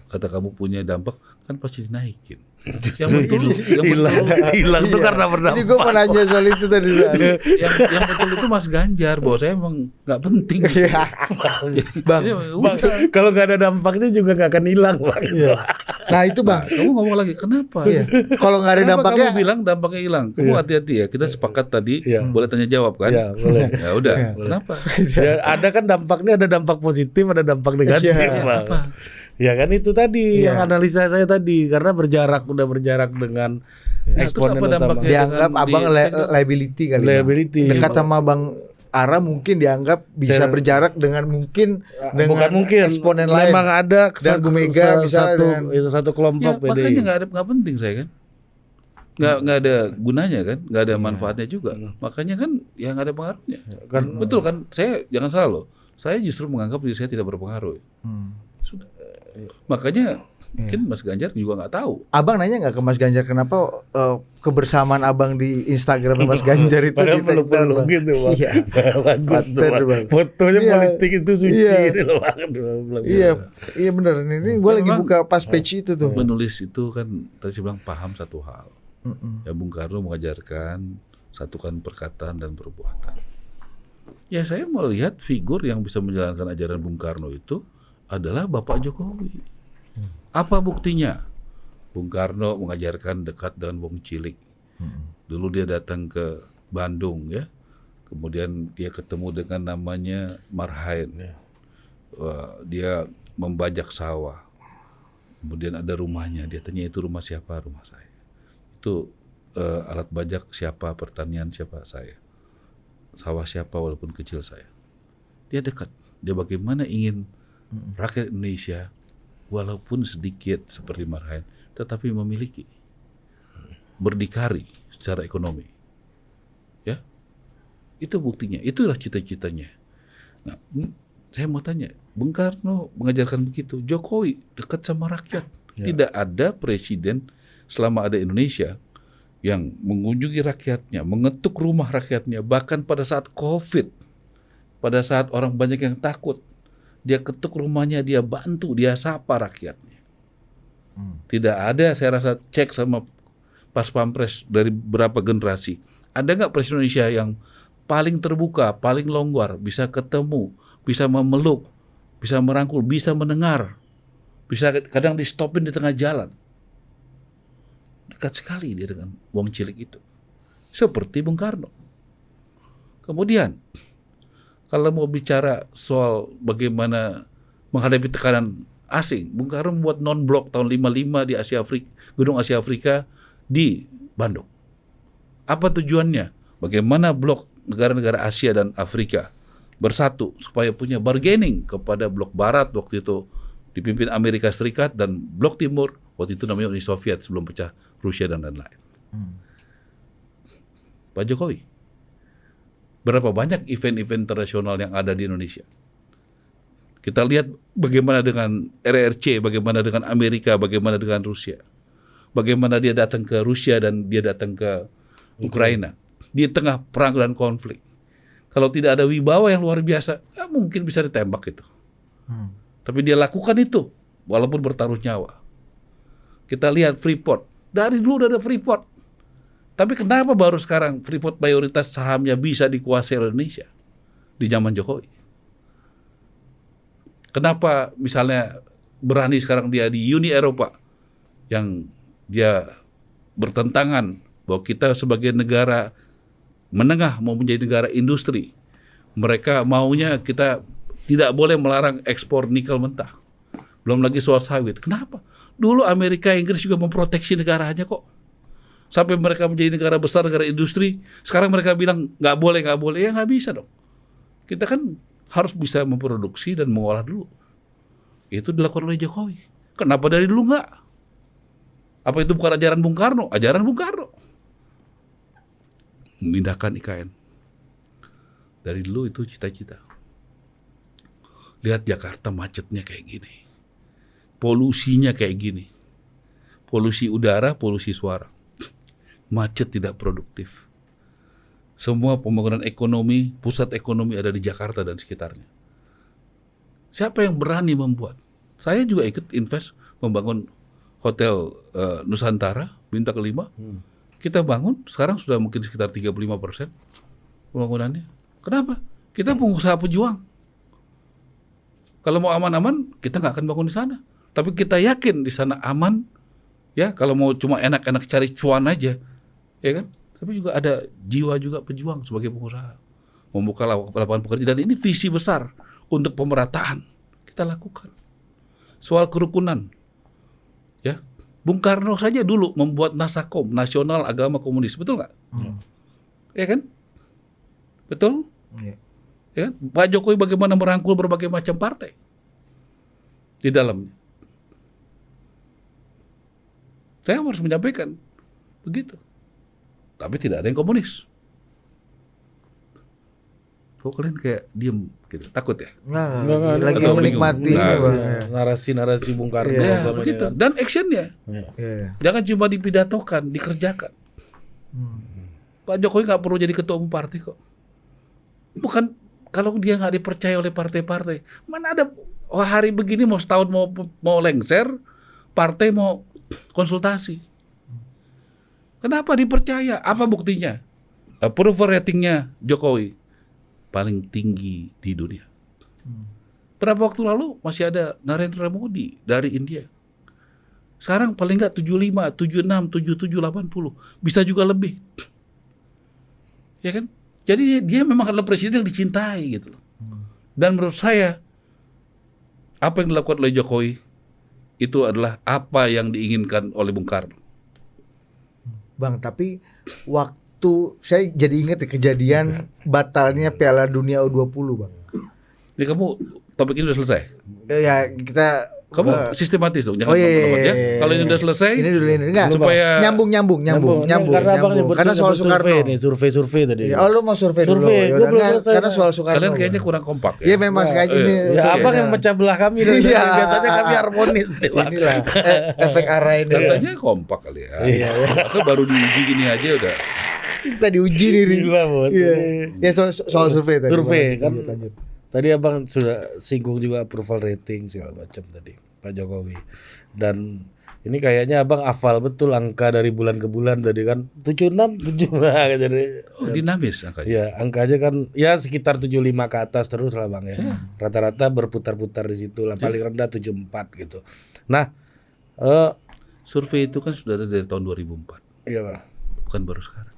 kata kamu punya dampak kan pasti dinaikin. Yang betul hilang tuh karena Ini gue mau nanya soal itu tadi. yang betul itu Mas Ganjar bahwa saya emang nggak penting. Jadi, Bang, Bang, kalau nggak ada dampaknya juga nggak akan hilang, Bang. Nah itu Bang, kamu ngomong lagi kenapa? kalau nggak ada Kenapa dampaknya, kamu bilang dampaknya hilang? Kamu hati-hati ya. Kita sepakat tadi boleh tanya jawab kan? Iya, boleh. Ya udah. Kenapa? Ya, ada kan dampaknya, ada dampak positif, ada dampak negatif, Iya. Bang. Apa? Ya kan itu tadi Iya. yang analisa saya tadi, karena udah berjarak dengan eksponen terus apa utama. dampaknya? dianggap dengan Abang liability kali. Bang. Liability. Dekat sama Bang Ara mungkin dianggap bisa Saya- berjarak dengan mungkin dengan Bukan mungkin eksponen lain. memang ada Dan Bu Mega misalnya dengan- itu satu Ya, kelompok makanya PDI. nggak penting saya kan. Nggak ada gunanya kan, nggak ada manfaatnya juga. Makanya kan yang ada pengaruhnya. Betul kan? Saya jangan salah loh. Saya justru menganggap diri saya tidak berpengaruh. Sudah. Makanya mungkin Mas Ganjar juga nggak tahu. Abang nanya nggak ke Mas Ganjar kenapa kebersamaan Abang di Instagram Mas Ganjar itu Padahal di-tag down, Bang? gitu, Bang. Iya. Bagus tuh, Paten, Bang. Bang. Fotonya Iya. politik itu suci Iya. gitu loh, Bang. Bilang. Iya, iya bener. Ini gue lagi memang- buka pas page itu tuh. Menulis itu kan tadi saya bilang paham satu hal. Ya Bung Karno mengajarkan satukan perkataan dan perbuatan. Ya saya melihat figur yang bisa menjalankan ajaran Bung Karno itu adalah Bapak Jokowi. Apa buktinya? Bung Karno mengajarkan dekat dengan Wong Cilik. Dulu dia datang ke Bandung ya. Kemudian dia ketemu dengan namanya Marhain. Wah, dia membajak sawah. Kemudian ada rumahnya. Dia tanya itu rumah siapa? Rumah saya. Itu alat bajak siapa? Pertanian siapa? Saya. Sawah siapa walaupun kecil saya. Dia dekat. Dia bagaimana ingin rakyat Indonesia walaupun sedikit seperti Marhain, tetapi memiliki berdikari secara ekonomi. Ya, itu buktinya. Itulah cita-citanya. Nah, saya mau tanya, Bung Karno mengajarkan begitu. Jokowi dekat sama rakyat. Tidak ada presiden selama ada Indonesia yang mengunjungi rakyatnya, mengetuk rumah rakyatnya, bahkan pada saat COVID, pada saat orang banyak yang takut, dia ketuk rumahnya, dia bantu, dia sapa rakyatnya. Tidak ada, saya rasa cek sama Pas Pampres dari berapa generasi. Ada nggak presiden Indonesia yang paling terbuka, paling longgar, bisa ketemu, bisa memeluk, bisa merangkul, bisa mendengar, bisa kadang di stopin di tengah jalan. Dekat sekali dia dengan Wong Cilik itu. Seperti Bung Karno. Kemudian, kalau mau bicara soal bagaimana menghadapi tekanan asing, Bung Karno membuat non-blok tahun 55 di Asia Afrika, Gedung Asia Afrika di Bandung. Apa tujuannya? Bagaimana blok negara-negara Asia dan Afrika bersatu supaya punya bargaining kepada blok Barat waktu itu dipimpin Amerika Serikat dan blok Timur waktu itu namanya Uni Soviet sebelum pecah Rusia dan lain-lain. Pak Jokowi, berapa banyak event-event internasional yang ada di Indonesia? Kita lihat bagaimana dengan RRC, bagaimana dengan Amerika, bagaimana dengan Rusia. Bagaimana dia datang ke Rusia dan dia datang ke Ukraina. Di tengah perang dan konflik. Kalau tidak ada wibawa yang luar biasa, ya mungkin bisa ditembak itu. Tapi dia lakukan itu, walaupun bertaruh nyawa. Kita lihat Freeport. Dari dulu udah ada Freeport. Tapi kenapa baru sekarang Freeport mayoritas sahamnya bisa dikuasai oleh Indonesia di zaman Jokowi? Kenapa misalnya berani sekarang dia di Uni Eropa yang dia bertentangan bahwa kita sebagai negara menengah mau menjadi negara industri, mereka maunya kita tidak boleh melarang ekspor nikel mentah. Belum lagi soal sawit. Kenapa? Dulu Amerika, Inggris juga memproteksi negaranya kok. Sampai mereka menjadi negara besar, negara industri. Sekarang mereka bilang nggak boleh. Ya nggak bisa dong. Kita kan harus bisa memproduksi dan mengolah dulu. Itu dilakukan oleh Jokowi. Kenapa dari dulu nggak? Apa itu bukan ajaran Bung Karno? Ajaran Bung Karno. Memindahkan IKN. Dari dulu itu cita-cita. Lihat Jakarta macetnya kayak gini. Polusinya kayak gini. Polusi udara, polusi suara. Macet tidak produktif. Semua pembangunan ekonomi, pusat ekonomi ada di Jakarta dan sekitarnya. Siapa yang berani membuat? Saya juga ikut invest membangun Hotel Nusantara, bintang 5. Kita bangun, sekarang sudah mungkin sekitar 35% pembangunannya. Kenapa? Kita pengusaha pejuang. Kalau mau aman-aman, kita nggak akan bangun di sana. Tapi kita yakin di sana aman. Ya, kalau mau cuma enak-enak cari cuan aja, ya kan? Tapi juga ada jiwa juga pejuang sebagai pengusaha, membuka lapangan pekerjaan. Dan ini visi besar untuk pemerataan kita lakukan. Soal kerukunan, ya, Bung Karno saja dulu membuat Nasakom, Nasional Agama Komunis, betul nggak? Ya kan? Betul? Ya kan? Pak Jokowi bagaimana merangkul berbagai macam partai di dalamnya. Saya harus menyampaikan begitu. Tapi tidak ada yang komunis. Kok kalian kayak diem gitu, takut ya? Nggak, lagi Atau menikmati bingung? ini Bang. narasi-narasi Bung Karno. Ya, umpamanya begitu. kan. Dan actionnya, Iya. jangan cuma dipidatokan, dikerjakan. Pak Jokowi nggak perlu jadi ketua umum partai kok. Bukan kalau dia nggak dipercaya oleh partai-partai. Mana ada hari begini mau setahun mau lengser, partai mau konsultasi. Kenapa dipercaya? Apa buktinya? Approval ratingnya Jokowi paling tinggi di dunia. Berapa waktu lalu masih ada Narendra Modi dari India. Sekarang paling nggak 75, 76, 77, 80. Bisa juga lebih. Ya kan? Jadi dia memang adalah presiden yang dicintai gitu loh. Dan menurut saya apa yang dilakukan oleh Jokowi itu adalah apa yang diinginkan oleh Bung Karno. Bang, tapi waktu saya jadi ingat ya kejadian batalnya Piala Dunia U20, Bang. Ini kamu topik ini udah selesai? Ya, kita Kamu sistematis dong, jangan oh, iya, lompat-lompat ya. iya. Kalau ini udah selesai, Ini dulu ini enggak. supaya nyambung. Karena abang nyebut Karena soal Soekarno. nih, survei tadi. Ya, oh, lu mau survei dulu. Survei, Ya gua udah, belum enggak, selesai, karena Bang. soal Soekarno. kalian kayaknya kurang kompak Iya ya. memang kayak gini. Ya abang yang memecah belah kami dari Iya. biasanya kami harmonis nih, Bang. Inilah efek arah ini. Katanya kompak kali ya. Masa baru diuji gini aja udah. Kita diuji nih. Rin. Gila, Bos. Iya. Ya soal survei tadi. Survei Bang. kan. Lanjut. Tadi abang sudah singgung juga approval rating segala macam tadi Pak Jokowi. Dan ini kayaknya abang hafal betul angka dari bulan ke bulan tadi kan 76 7 lah jadi. Oh, dinamis angkanya. Ya, angkanya kan ya sekitar 75 ke atas terus lah Bang ya. Rata-rata berputar-putar di situ lah, paling rendah 74 gitu. Nah, Survei itu kan sudah ada dari tahun 2004, iya Bang. bukan baru sekarang.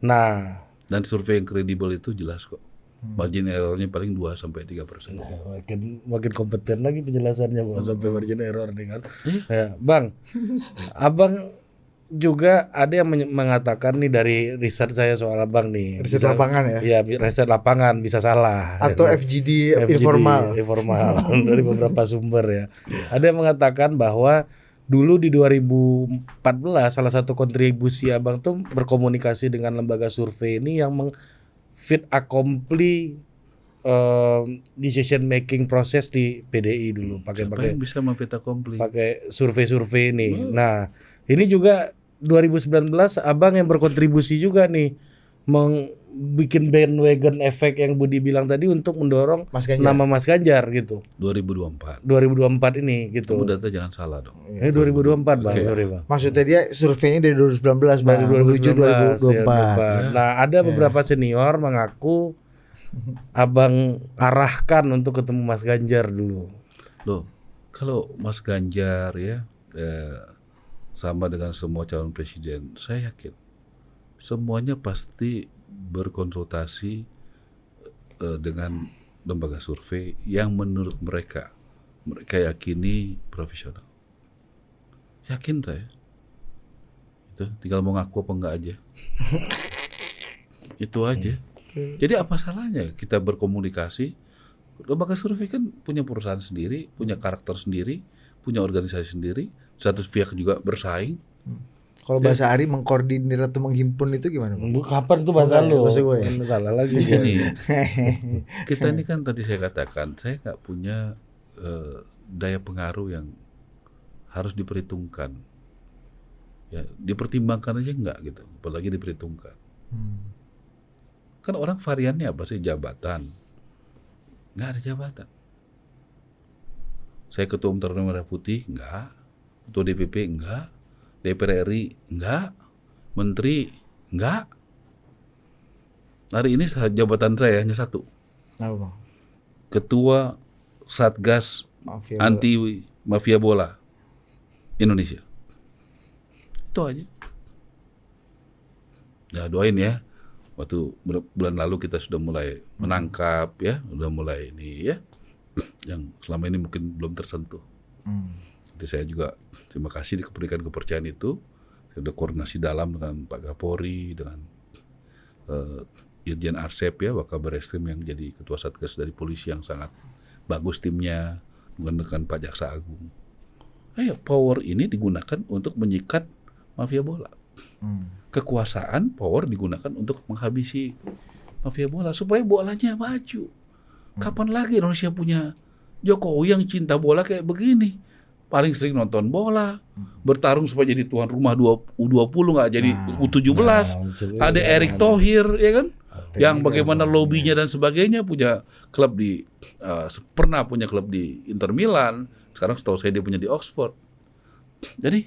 Nah, Dan survei yang kredibel itu jelas kok. Margin errornya paling 2-3%. makin kompeten lagi penjelasannya Bang sampai margin error nih kan. Ya, Bang. Abang juga ada yang mengatakan nih dari riset saya soal abang nih. Riset lapangan ya? Iya, riset lapangan bisa salah. Atau Ya, FGD informal informal. dari beberapa sumber ya. Ada yang mengatakan bahwa dulu di 2014 salah satu kontribusi abang tuh berkomunikasi dengan lembaga survei ini yang fit accompli decision making proses di PDI dulu Siapa pakai yang bisa memvita komplit? pakai survei ini. Nah, ini juga 2019 abang yang berkontribusi juga nih bikin bandwagon efek yang Budi bilang tadi untuk mendorong Mas Ganjar. nama Mas Ganjar gitu. 2024. 2024 ini gitu. Kamu data jangan salah dong. Ini 2024 Bang, Oke. sorry Bang. Maksudnya dia surveinya dari 2019 Bang, Dari menuju 2019 2024. Nah, ada beberapa senior mengaku Abang arahkan untuk ketemu Mas Ganjar dulu. Loh, kalau Mas Ganjar ya sama dengan semua calon presiden, saya yakin semuanya pasti berkonsultasi dengan lembaga survei yang menurut mereka yakini profesional. Yakin saya. Itu tinggal mau ngaku apa enggak aja. Itu aja. Jadi apa salahnya kita berkomunikasi? Lembaga survei kan punya perusahaan sendiri, punya karakter sendiri, punya organisasi sendiri, satu pihak juga bersaing. Kalau bahasa Ari mengkoordinir atau menghimpun itu gimana Bang? Kapan itu bahasa lu? Bahasa gue ya? Salah lagi. Jadi kita ini kan tadi saya katakan, saya nggak punya daya pengaruh yang harus diperhitungkan. Ya, dipertimbangkan aja enggak gitu, apalagi diperhitungkan. Kan orang variannya apa sih? Jabatan. Nggak ada jabatan. Saya ketua umum Taruna Merah Putih, enggak. Ketua DPP, enggak. DPR RI, enggak. Menteri, enggak. Hari ini jabatan saya hanya satu. Apa Bang? Ketua Satgas Mafia Anti Mafia Bola Indonesia. Itu aja. Ya doain ya. Waktu bulan lalu kita sudah mulai menangkap ya, sudah mulai ini ya, yang selama ini mungkin belum tersentuh. Jadi saya juga terima kasih diberikan kepercayaan itu. Saya sudah koordinasi dalam dengan Pak Kapolri, dengan Irjen Arsep ya, Wakabar Eskrim yang jadi ketua Satgas dari polisi yang sangat bagus timnya, dengan Pak Jaksa Agung. Ayo power ini digunakan untuk menyikat mafia bola. Kekuasaan, power digunakan untuk menghabisi mafia bola supaya bolanya maju. Kapan lagi Indonesia punya Jokowi yang cinta bola kayak begini? Paling sering nonton bola, bertarung supaya jadi tuan rumah U20 nggak jadi U17. Ada Erick Thohir ya kan? Yang bagaimana lobbynya dan sebagainya, punya klub di pernah punya klub di Inter Milan. Sekarang setahu saya dia punya di Oxford. Jadi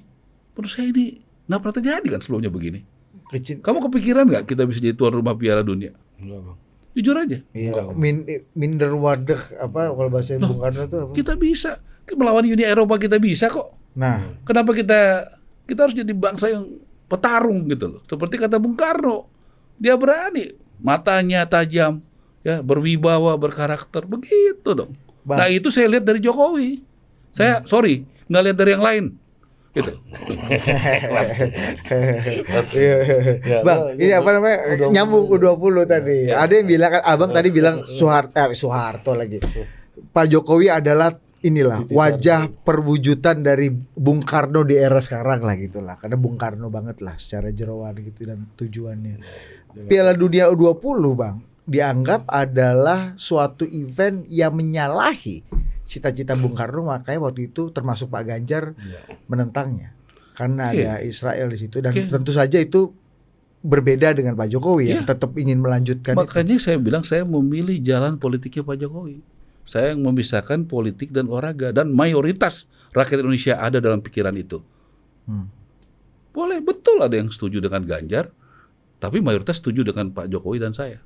menurut saya ini nggak pernah terjadi kan sebelumnya begini. Kamu kepikiran nggak kita bisa jadi tuan rumah Piala Dunia? Jujur aja. Iya. Minder wadah apa kalau bahasa Bung Karno itu apa? Kita bisa melawan Uni Eropa, kita bisa kok. Nah, Kenapa kita harus jadi bangsa yang petarung gitu loh. Seperti kata Bung Karno, dia berani, matanya tajam, ya berwibawa, berkarakter, begitu dong. Bang. Nah itu saya lihat dari Jokowi. Saya sorry nggak lihat dari yang lain. Gitu. Bang, ini apa namanya? Nyambung U20 tadi. Ada yang bilang kan Abang tadi bilang Soeharto lagi. Pak Jokowi adalah inilah wajah perwujudan dari Bung Karno di era sekarang lah gitulah. Karena Bung Karno banget lah secara jeroan gitu dan tujuannya. Piala Dunia U20 Bang dianggap adalah suatu event yang menyalahi cita-cita Bung Karno, makanya waktu itu termasuk Pak Ganjar menentangnya karena ada Israel di situ dan tentu saja itu berbeda dengan Pak Jokowi yang tetap ingin melanjutkan. Makanya saya bilang saya memilih jalan politiknya Pak Jokowi. Saya yang memisahkan politik dan olahraga, dan mayoritas rakyat Indonesia ada dalam pikiran itu. Boleh, betul ada yang setuju dengan Ganjar, tapi mayoritas setuju dengan Pak Jokowi dan saya.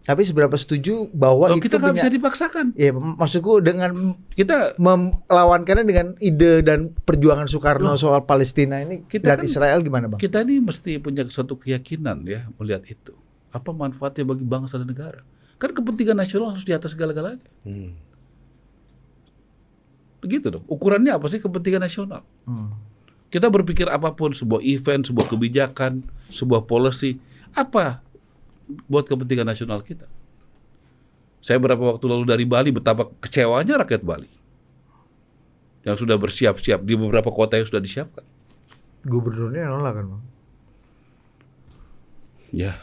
Tapi seberapa setuju bahwa itu kita nggak bisa dipaksakan. Ya, maksudku dengan Kita melawankannya dengan ide dan perjuangan Soekarno soal Palestina ini dan kan, Israel gimana Bang? Kita ini mesti punya suatu keyakinan ya melihat itu. Apa manfaatnya bagi bangsa dan negara? Kan kepentingan nasional harus di atas segala-galanya. Begitu dong. Ukurannya apa sih kepentingan nasional? Kita berpikir apapun, sebuah event, sebuah kebijakan, sebuah policy, apa buat kepentingan nasional kita. Saya beberapa waktu lalu dari Bali, betapa kecewanya rakyat Bali yang sudah bersiap-siap di beberapa kota yang sudah disiapkan. Gubernurnya nolak kan Bang? Ya,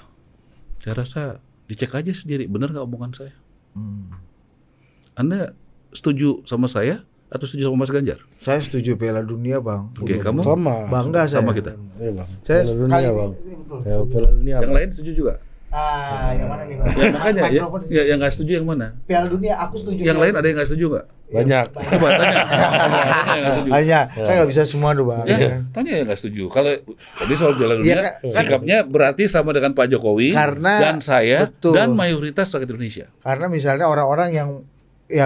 saya rasa dicek aja sendiri, benar nggak omongan saya? Anda setuju sama saya atau setuju sama Mas Ganjar? Saya setuju Piala Dunia Bang. Oke, kamu? Sama. Bangga saya. Sama kita. Iya Bang. Saya Piala Dunia sekali- Bang. Ya, Piala Dunia. Yang lain setuju juga? Yang mana nih Bang? Ya makanya ya, Mikrofon di- ya yang nggak setuju yang mana? Piala Dunia aku setuju. Yang lain ada yang nggak setuju nggak? Banyak. Coba tanya. Tanya yang nggak setuju. Hanya kan nggak bisa semua tuh Bang. Ya, tanya yang nggak setuju. Kalau tadi soal Piala Dunia, Iya, kan- sikapnya berarti sama dengan Pak Jokowi Karena- dan saya betul. dan mayoritas rakyat Indonesia. Karena misalnya orang-orang yang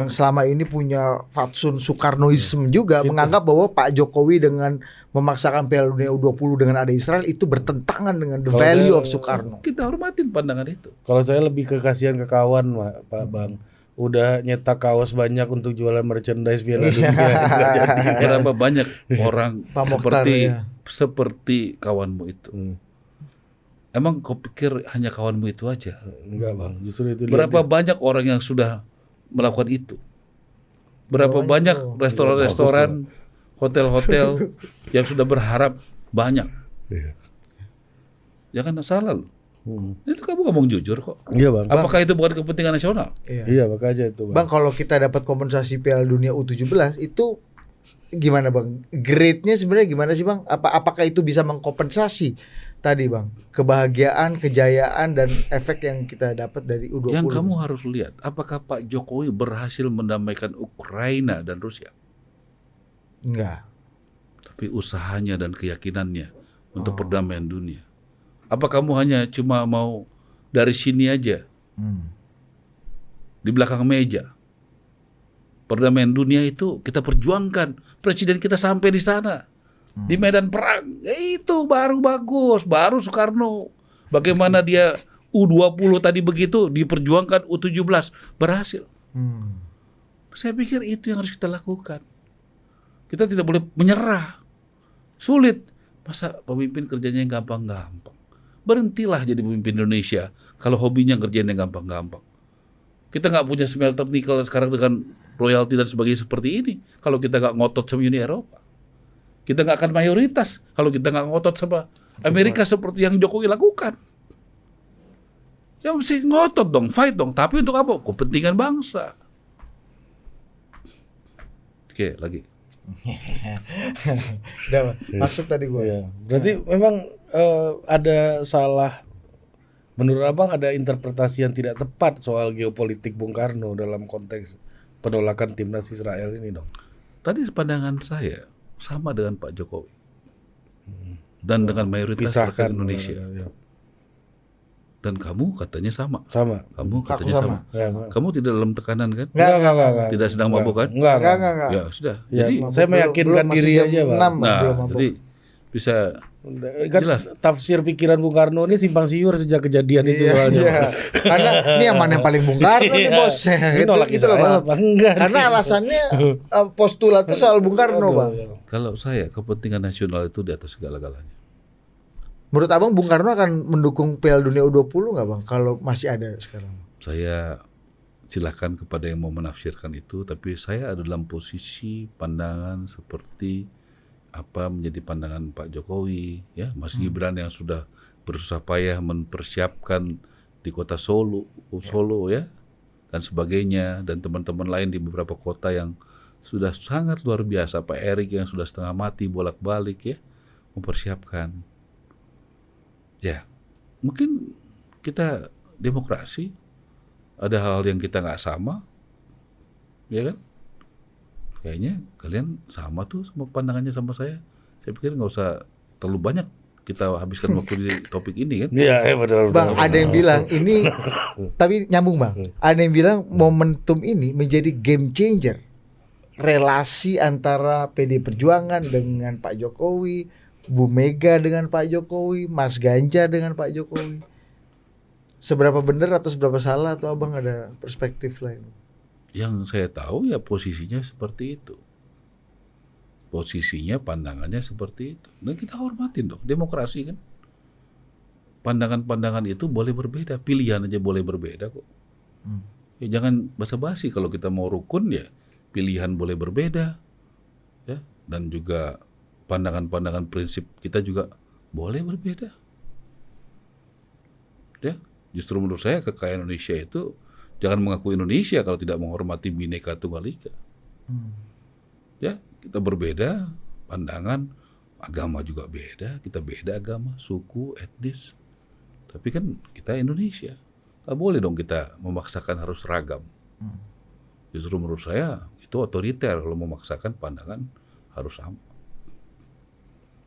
selama ini punya fatsun Soekarnoisme juga menganggap bahwa Pak Jokowi dengan memaksakan Piala Dunia U20 dengan ada Israel itu bertentangan dengan the Kalau value saya- of Soekarno. Kita hormatin pandangan itu. Kalau saya lebih ke kasihan ke kawan, Pak Bang. Udah nyetak kaos banyak untuk jualan merchandise Piala Dunia. Nggak jadi. Berapa banyak orang Pak Mokhtar, ya. seperti kawanmu itu? Hmm. Emang kau pikir hanya kawanmu itu aja? Enggak Bang, justru itu Berapa banyak orang yang sudah melakukan itu? Berapa banyak restoran-restoran, hotel-hotel yang sudah berharap banyak? Iya. Jangan salah loh. Itu kamu ngomong jujur kok. Iya Bang. Apakah itu bukan kepentingan nasional? Iya makanya itu Bang. Bang, kalau kita dapat kompensasi Piala Dunia U17 itu gimana Bang? Grade-nya sebenarnya gimana sih Bang? Apakah itu bisa mengkompensasi tadi Bang kebahagiaan, kejayaan dan efek yang kita dapat dari U20? Yang kamu harus lihat, apakah Pak Jokowi berhasil mendamaikan Ukraina dan Rusia? Enggak. Tapi usahanya dan keyakinannya untuk perdamaian dunia. Apa kamu hanya cuma mau dari sini aja, di belakang meja? Perdamaian dunia itu kita perjuangkan. Presiden kita sampai di sana, di medan perang. Itu baru bagus, baru Soekarno. Bagaimana dia U20 tadi begitu diperjuangkan U17 berhasil. Saya pikir itu yang harus kita lakukan. Kita tidak boleh menyerah. Sulit. Masa pemimpin kerjanya yang gampang-gampang? Berhentilah jadi pemimpin Indonesia kalau hobinya ngerjain yang gampang-gampang. Kita nggak punya smelter nikel sekarang dengan royalti dan sebagainya seperti ini kalau kita nggak ngotot sama Uni Eropa. Kita nggak akan mayoritas kalau kita nggak ngotot sama Amerika seperti yang Jokowi lakukan. Ya mesti ngotot dong, fight dong. Tapi untuk apa? Kepentingan bangsa. Oke, lagi. Udah, maksud tadi gue. Iya. Berarti memang ada salah, menurut Abang ada interpretasi yang tidak tepat soal geopolitik Bung Karno dalam konteks penolakan timnas Israel ini dong. Tadi pandangan saya sama dengan Pak Jokowi dan dengan mayoritas rakyat Indonesia. Ya. Dan kamu katanya sama. Sama. Kamu katanya sama. sama. Ya, Kamu tidak dalam tekanan kan? Enggak. Tidak sedang mabuk kan? Enggak. Enggak. Ya sudah. Ya, Jadi saya meyakinkan Belum, diri masih aja, jam Bang. 6, nah, belum mabuk. jadi bisa Kan Jelas. tafsir pikiran Bung Karno ini simpang siur sejak kejadian itu Iya, soalnya. iya. Karena ini yang mana yang paling Bung Karno nih Iya. bos. Ini nolak Gitu loh, Israel Bang. apa enggak? Karena alasannya postulatnya soal Bung Karno Bang. kalau saya kepentingan nasional itu di atas segala-galanya. Menurut Abang Bung Karno akan mendukung Piala Dunia U20 nggak Bang? Kalau masih ada sekarang. Saya silakan kepada yang mau menafsirkan itu, tapi saya ada dalam posisi pandangan seperti apa menjadi pandangan Pak Jokowi, ya Mas Gibran yang sudah berusaha payah mempersiapkan di kota Solo ya, dan sebagainya, dan teman-teman lain di beberapa kota yang sudah sangat luar biasa, Pak Erik yang sudah setengah mati bolak-balik ya, mempersiapkan. Ya, mungkin kita demokrasi, ada hal yang kita nggak sama, ya kan? Kayaknya kalian sama tuh sama pandangannya sama saya. Saya pikir nggak usah terlalu banyak kita habiskan waktu di topik ini kan. Iya, benar. Bang, ada yang bilang ini tapi nyambung Bang. Ada yang bilang momentum ini menjadi game changer. Relasi antara PD Perjuangan dengan Pak Jokowi, Bu Mega dengan Pak Jokowi, Mas Ganjar dengan Pak Jokowi. Seberapa benar atau seberapa salah atau Abang ada perspektif lain? Yang saya tahu ya posisinya seperti itu. Posisinya, pandangannya seperti itu. Dan kita hormatin dong, demokrasi kan. Pandangan-pandangan itu boleh berbeda, pilihan aja boleh berbeda kok. Ya, jangan basa-basi, kalau kita mau rukun ya pilihan boleh berbeda. Ya, dan juga pandangan-pandangan prinsip kita juga boleh berbeda. Ya, justru menurut saya kekayaan Indonesia itu jangan mengaku Indonesia kalau tidak menghormati Bhinneka Tunggal Ika. Ya, kita berbeda pandangan, agama juga beda, kita beda agama, suku, etnis. Tapi kan kita Indonesia, nggak boleh dong kita memaksakan harus seragam. Justru menurut saya itu otoriter kalau memaksakan pandangan harus sama.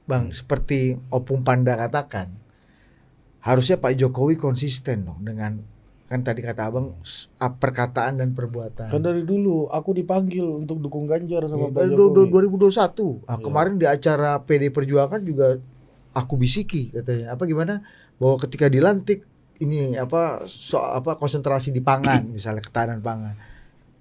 Bang, seperti Opung Panda katakan, harusnya Pak Jokowi konsisten dong dengan, kan tadi kata abang, perkataan dan perbuatan. Kan dari dulu aku dipanggil untuk dukung Ganjar sama Pak Dari Jokowi. 2021, kemarin di acara PD Perjuangan juga aku bisiki katanya, apa gimana, bahwa ketika dilantik ini konsentrasi di pangan, misalnya ketahanan pangan.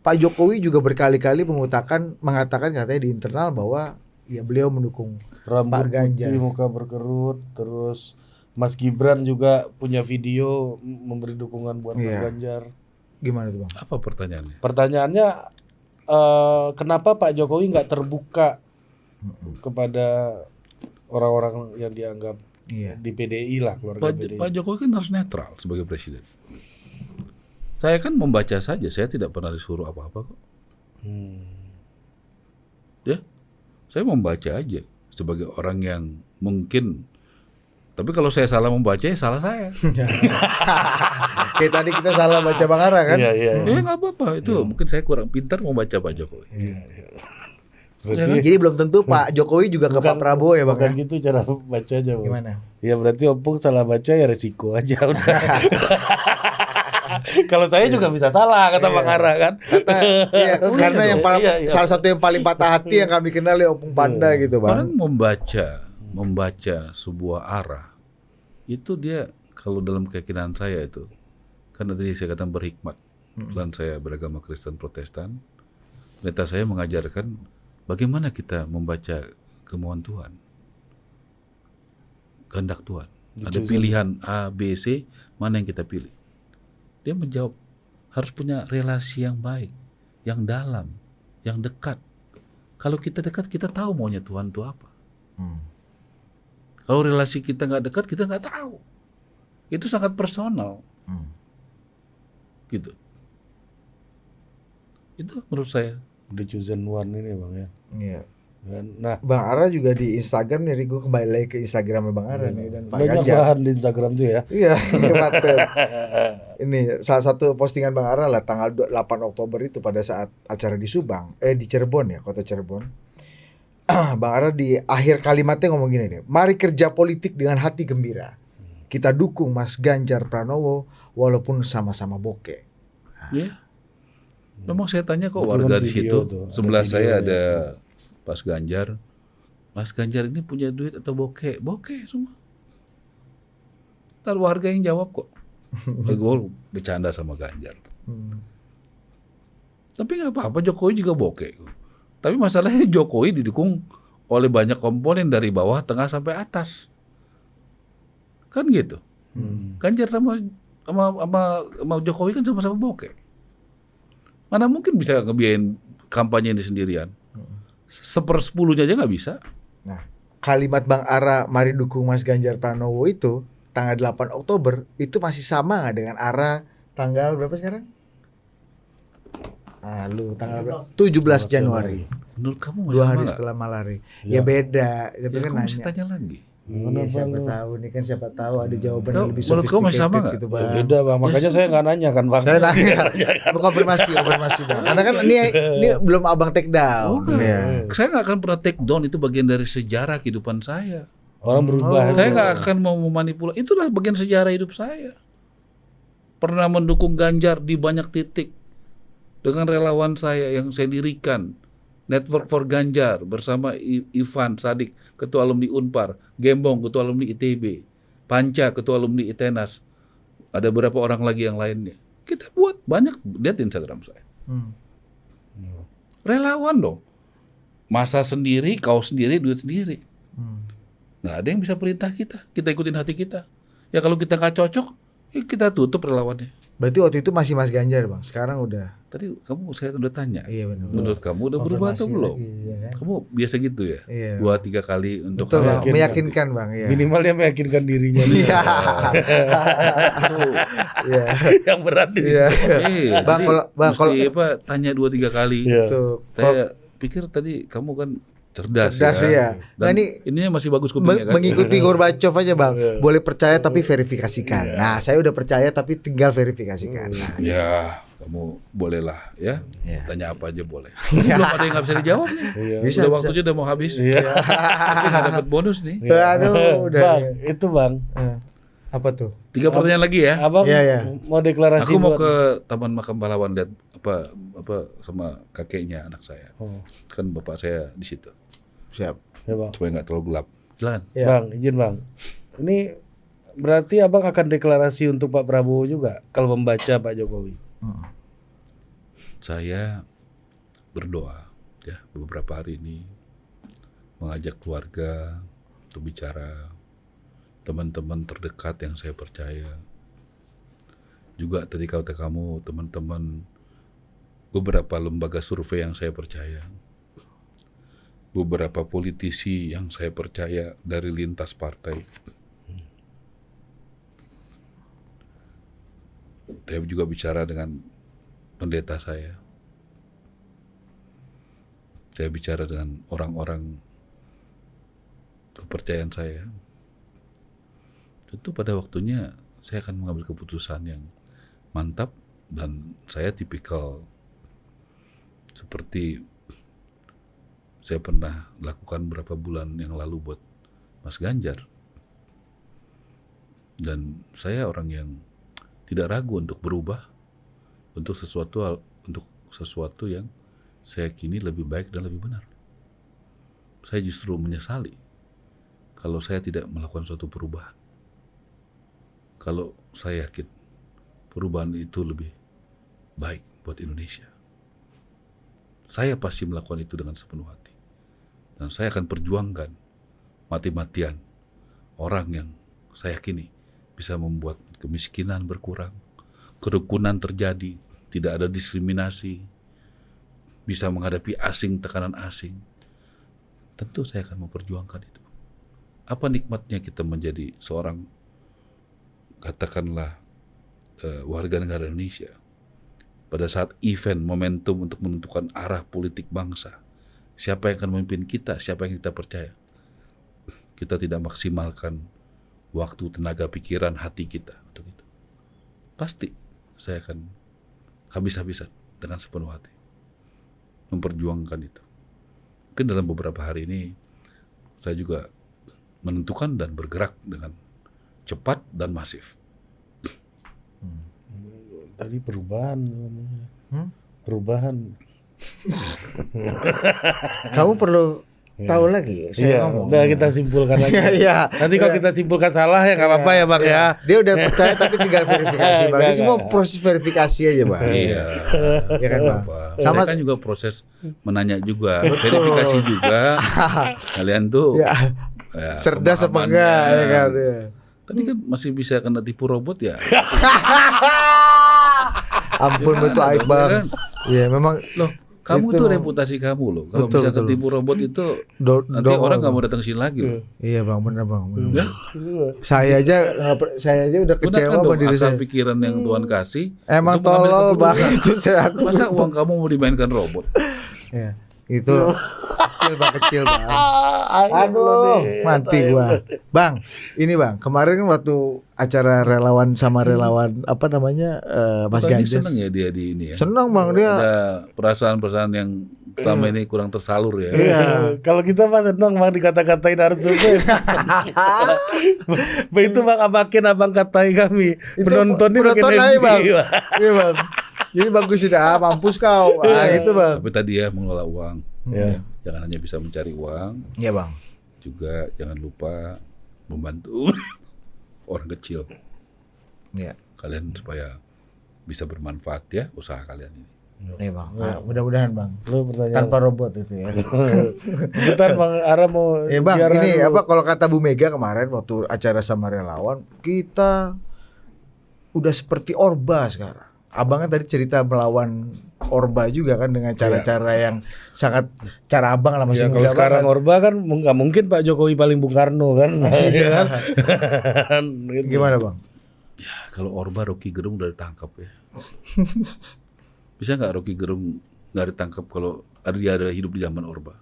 Pak Jokowi juga berkali-kali mengatakan katanya di internal bahwa ya beliau mendukung Rambut Pak Ganjar. putih, muka berkerut, terus Mas Gibran juga punya video memberi dukungan buat Mas Iya. Ganjar. Gimana tuh Bang? Apa pertanyaannya? Pertanyaannya, kenapa Pak Jokowi nggak terbuka kepada orang-orang yang dianggap Iya. di PDI lah, keluarga PDI? Pak Jokowi kan harus netral sebagai presiden. Saya kan membaca saja, saya tidak pernah disuruh apa-apa kok. Ya, saya membaca aja sebagai orang yang mungkin. Tapi kalau saya salah membaca, ya salah saya. Kayak tadi kita salah baca Bang Ara kan? Iya. Nggak apa-apa. Itu mungkin saya kurang pintar membaca Pak Jokowi. Berarti Jadi belum tentu Pak Jokowi juga ke Pak Prabowo ya Bang. bukan Ya? gitu cara bacanya, Bos. Gimana? Ya berarti Opung salah baca ya resiko aja udah. Kalau saya juga bisa salah kata Bang Ara kan. Iya, karena yang paling, Iya. salah satu yang paling patah hati yang kami kenal ya Opung Panda gitu Orang Bang. membaca sebuah arah itu dia kalau dalam keyakinan saya itu kan tadi saya katakan berhikmat. Selain saya beragama Kristen Protestan, ternyata saya mengajarkan bagaimana kita membaca kemauan Tuhan, kehendak Tuhan. Ada pilihan A, B, C, mana yang kita pilih? Dia menjawab harus punya relasi yang baik, yang dalam, yang dekat. Kalau kita dekat, kita tahu maunya Tuhan itu apa. Kalau relasi kita nggak dekat, kita nggak tahu. Itu sangat personal. Gitu. Itu menurut saya. The chosen one ini Bang ya. Iya. Nah, Bang Ara juga di Instagram nih, gue kembali lagi ke Instagramnya Bang Ara nih dan Pak banyak Ganjar. bahan di Instagram tuh ya. Iya, Paten. Ini salah satu postingan Bang Ara lah tanggal 8 Oktober itu pada saat acara di Subang, di Cirebon ya, kota Cirebon. Bang Ara di akhir kalimatnya ngomong gini nih, mari kerja politik dengan hati gembira. Kita dukung Mas Ganjar Pranowo walaupun sama-sama bokeh. Ya. Memang saya tanya kok Itu warga kan di video situ. tuh, ada Sebelah saya videonya. ada Mas Ganjar. Mas Ganjar ini punya duit atau bokeh? Bokeh semua. Ntar warga yang jawab kok. Gue bercanda sama Ganjar. Tapi nggak apa-apa, Jokowi juga bokeh. Tapi masalahnya Jokowi didukung oleh banyak komponen dari bawah, tengah sampai atas. Kan gitu. Ganjar sama Jokowi kan sama-sama bokeh. Mana mungkin bisa ngebiayain kampanye ini sendirian? 1/10 aja nggak bisa. Nah, kalimat Bang Ara mari dukung Mas Ganjar Pranowo itu tanggal 8 Oktober itu masih sama nggak dengan Ara tanggal berapa sekarang? Tanggal berapa? 17 Januari. Menurut kamu 2 masih sama hari nggak? setelah Malari. Ya beda. Tapi Ya, kan kamu mesti nanya. tanya lagi. Iya, siapa tahu nih kan, siapa tahu ada jawaban yang lebih Menurut kamu masih sama sophisticated nggak? gitu Ya Bang. beda Bang, makanya saya nggak nanya kan Bang. Saya nanya, mau konfirmasi Bang. Karena kan ini belum abang take down. Bukan. Iya. Saya nggak akan pernah take down, itu bagian dari sejarah kehidupan saya. Orang berubah. Saya nggak akan mau memanipulasi. Itulah bagian sejarah hidup saya. Pernah mendukung Ganjar di banyak titik dengan relawan saya yang saya dirikan. Network for Ganjar bersama Ivan Sadik, Ketua Alumni Unpar, Gembong, Ketua Alumni ITB, Panca, Ketua Alumni ITENAS. Ada beberapa orang lagi yang lainnya. Kita buat banyak, lihat Instagram saya. Relawan dong. Masa sendiri, kau sendiri, duit sendiri. Nggak ada yang bisa perintah kita. Kita ikutin hati kita. Ya kalau kita nggak cocok, ya kita tutup relawannya. Berarti waktu itu masih Mas Ganjar Bang. Sekarang udah. Tadi saya udah tanya. Iya benar. Menurut kamu udah berubah atau Konfirmasi belum? lagi, iya kan? Kamu biasa gitu ya? Iya. 2-3 kali untuk Betul Bang, Meyakinkan. meyakinkan Bang. Iya. Minimal dia meyakinkan dirinya dulu. Iya. Iya. Yang berat di Iya. Bang, Bang, kalau mesti apa, tanya 2-3 kali. Iya. Tuh. Saya pikir tadi kamu kan cerdas Cerdas ya. ya. Nah, Dan ini ininya masih bagus kupingnya kan. mengikuti Gorbachev aja bang. Boleh percaya tapi verifikasikan. Nah saya udah percaya tapi tinggal verifikasikan. Nah, Ya, kamu bolehlah ya. Iya. Tanya apa aja boleh. Ini belum ada yang nggak bisa dijawab nih. Iya. Bisa, Udah bisa. waktunya udah mau habis. Iya. Tapi nggak dapat bonus nih. Aduh, udah. Bang, itu Bang. Apa tuh? 3 pertanyaan lagi ya. Abang Iya, iya. mau deklarasi Aku mau buat- ke Taman Makam Pahlawan lihat apa sama kakeknya anak saya. Oh, Kan bapak saya di situ. Siap. ya Bang. Supaya nggak terlalu gelap. Silakan. Ya. Bang, izin Bang. Ini berarti Abang akan deklarasi untuk Pak Prabowo juga kalau membaca Pak Jokowi. Saya berdoa ya beberapa hari ini mengajak keluarga untuk bicara, teman-teman terdekat yang saya percaya. Juga tadi kata kamu teman-teman beberapa lembaga survei yang saya percaya. Beberapa politisi yang saya percaya dari lintas partai. Saya juga bicara dengan pendeta saya. Saya bicara dengan orang-orang kepercayaan saya. Tentu pada waktunya saya akan mengambil keputusan yang mantap dan saya tipikal seperti saya pernah lakukan beberapa bulan yang lalu buat Mas Ganjar. Dan saya orang yang tidak ragu untuk berubah untuk sesuatu yang saya yakini lebih baik dan lebih benar. Saya justru menyesali kalau saya tidak melakukan suatu perubahan. Kalau saya yakin perubahan itu lebih baik buat Indonesia. Saya pasti melakukan itu dengan sepenuh hati. Dan saya akan perjuangkan mati-matian orang yang saya yakini bisa membuat kemiskinan berkurang, kerukunan terjadi, tidak ada diskriminasi, bisa menghadapi asing, tekanan asing. Tentu saya akan memperjuangkan itu. Apa nikmatnya kita menjadi seorang, katakanlah, warga negara Indonesia pada saat event momentum untuk menentukan arah politik bangsa, siapa yang akan memimpin kita, siapa yang kita percaya, kita tidak maksimalkan waktu, tenaga, pikiran, hati kita untuk itu. Pasti saya akan habis-habisan dengan sepenuh hati memperjuangkan itu. Mungkin dalam beberapa hari ini saya juga menentukan dan bergerak dengan cepat dan masif. Tadi perubahan ngomongnya. Perubahan. Kamu perlu tahu lagi. Saya Iya, ngomong. udah kita simpulkan lagi. Iya. Nanti kalau kita simpulkan salah ya nggak apa-apa ya Bang ya. Dia udah percaya tapi tinggal verifikasi bang. Ini Enggak, semua enggak. proses verifikasi aja bang. Iya. Iya kan bang. Apa. Sama- Saya kan juga proses menanya juga, verifikasi juga. Kalian tuh Ya. ya, Cerdas apa pemahamannya. enggak ya kan. Ya. Tadi kan masih bisa kena tipu robot ya. Ampun Gimana betul aib dong, bang. ya kan? Iya memang Loh, kamu Itu- tuh reputasi kamu loh. Kalau Betul, bisa betul. ketipu robot itu nanti dongol, orang nggak Bang. mau datang sini lagi loh. Iya bang benar bang. Benar. Ya? Saya aja udah kecewa Gunakan sama dong diri akal saya. pikiran yang Tuhan kasih. Emang untuk mengambil tolol keputusan. bang itu saya aku. Masa uang kamu mau dimainkan robot? Ya, itu kecil bang. Aduh, mati gua. Bang, ini bang, kemarin kan waktu acara relawan sama relawan apa namanya Mas Tadi Ganjar. seneng ya dia di ini ya. Senang bang dia. Ada perasaan-perasaan yang selama ini kurang tersalur ya. Iya. Kalau kita mah seneng Bang dikata-katain harus survei. Begitu Bang makin abang katai kami. Penontonnya makin penonton aja bang. happy, Bang. Iya bang. Jadi bagus sudah mampus kau. Ah gitu bang. Tapi tadi ya mengelola uang. Ya. Jangan hanya bisa mencari uang, Iya bang. juga jangan lupa membantu orang kecil. Iya. Kalian supaya bisa bermanfaat ya usaha kalian ini. Iya bang. Nah, mudah-mudahan bang. Lu pertanyaan. Tanpa robot itu ya. Bentar Bang Ara mau Ya bang, biara ini dulu. apa kalau kata Bu Mega kemarin waktu acara sama relawan, kita udah seperti Orba sekarang. Abang kan tadi cerita melawan Orba juga kan dengan cara-cara yang sangat cara abang lah masih Ya, kalau muda sekarang banget. Orba kan nggak mungkin Pak Jokowi paling Bung Karno kan, ya kan? Gitu. Gimana bang? Ya kalau Orba Rocky Gerung udah ditangkap ya. Bisa nggak Rocky Gerung nggak ditangkap kalau dia ada hidup di zaman Orba?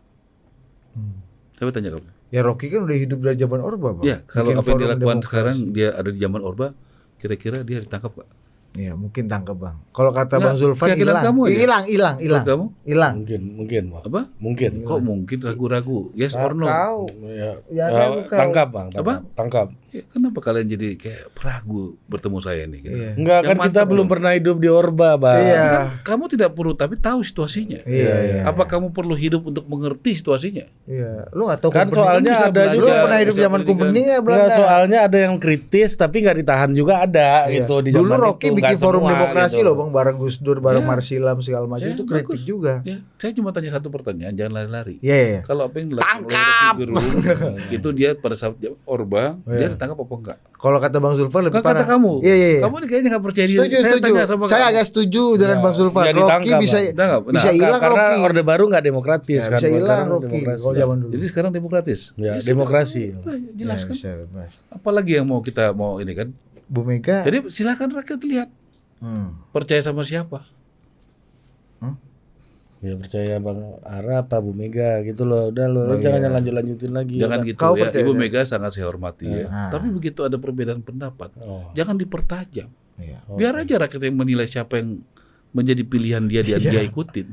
Saya tanya kamu. Ya Rocky kan udah hidup dari zaman Orba, Bang. Ya, kalau Bikin apa yang forum dilakukan demokrasi. sekarang dia ada di zaman Orba, kira-kira dia ditangkap nggak? Ya mungkin tangkap, Bang. Kalau kata Nggak, Bang Zulfan keyakinan hilang. kamu aja. Hilang. Menurut kamu? Hilang. Mungkin Bang. Apa? Mungkin. Kok mungkin ragu-ragu? Yes or no? Kau. Ya, Ya, kau. tangkap Bang. Apa? Tangkap. Ya, kenapa kalian jadi kayak ragu bertemu saya nih? Gitu? Iya. Enggak Yang kan kita mantap belum loh. pernah hidup di Orba, Bang. Iya. Kan kamu tidak perlu, tapi tahu situasinya. Iya. Apa kamu perlu hidup untuk mengerti situasinya? Iya. Lu enggak tahu Kan Company. soalnya bisa ada belajar. Lu juga pernah hidup bisa zaman pendidikan. Company ya, Enggak, Belanda? soalnya ada yang kritis tapi nggak ditahan juga ada Iya. gitu di Dulu zaman Rocky itu, bikin nggak forum semua, demokrasi gitu. loh, Bang, bareng Gus Dur, bareng Ya. Marsilam segala macam Ya, itu kritik bagus. juga. Ya, saya cuma tanya satu pertanyaan, jangan lari-lari. Iya. Kalau apa yang dilakukan oleh Tangkap! Rocky Gerung itu dia pada saat Orba, dia ditangkap apa enggak? Kalau kata Bang Zulfan lebih Kan kata parah. kamu, Iya. kamu ini kayaknya nggak percaya diri. Setuju. Tanya sama Saya kamu. agak setuju dengan Bang Zulfan. ya Rocky ditangkap, bisa Bang. Ditangkap. Nah, bisa hilang Karena Rocky. Orde Baru nggak demokratis Ya, kan. bisa Kalau hilang sekarang Rocky demokrasi. kalau zaman dulu. Jadi sekarang demokratis. Ya, sudah. demokrasi. Nah, jelaskan. Ya, bisa, Mas. Apalagi yang mau kita mau ini kan? Bu Mega. Jadi silakan rakyat lihat percaya sama siapa. Ya percaya Bang Ara apa Bu Mega gitu loh. Udah lo jangan lanjutin lagi. Jangan Udah. gitu Kau ya. percaya Ibu saya? Mega sangat saya hormati ya. Tapi begitu ada perbedaan pendapat, jangan dipertajam. Iya. Biar aja rakyat yang menilai siapa yang menjadi pilihan dia dia ikutin.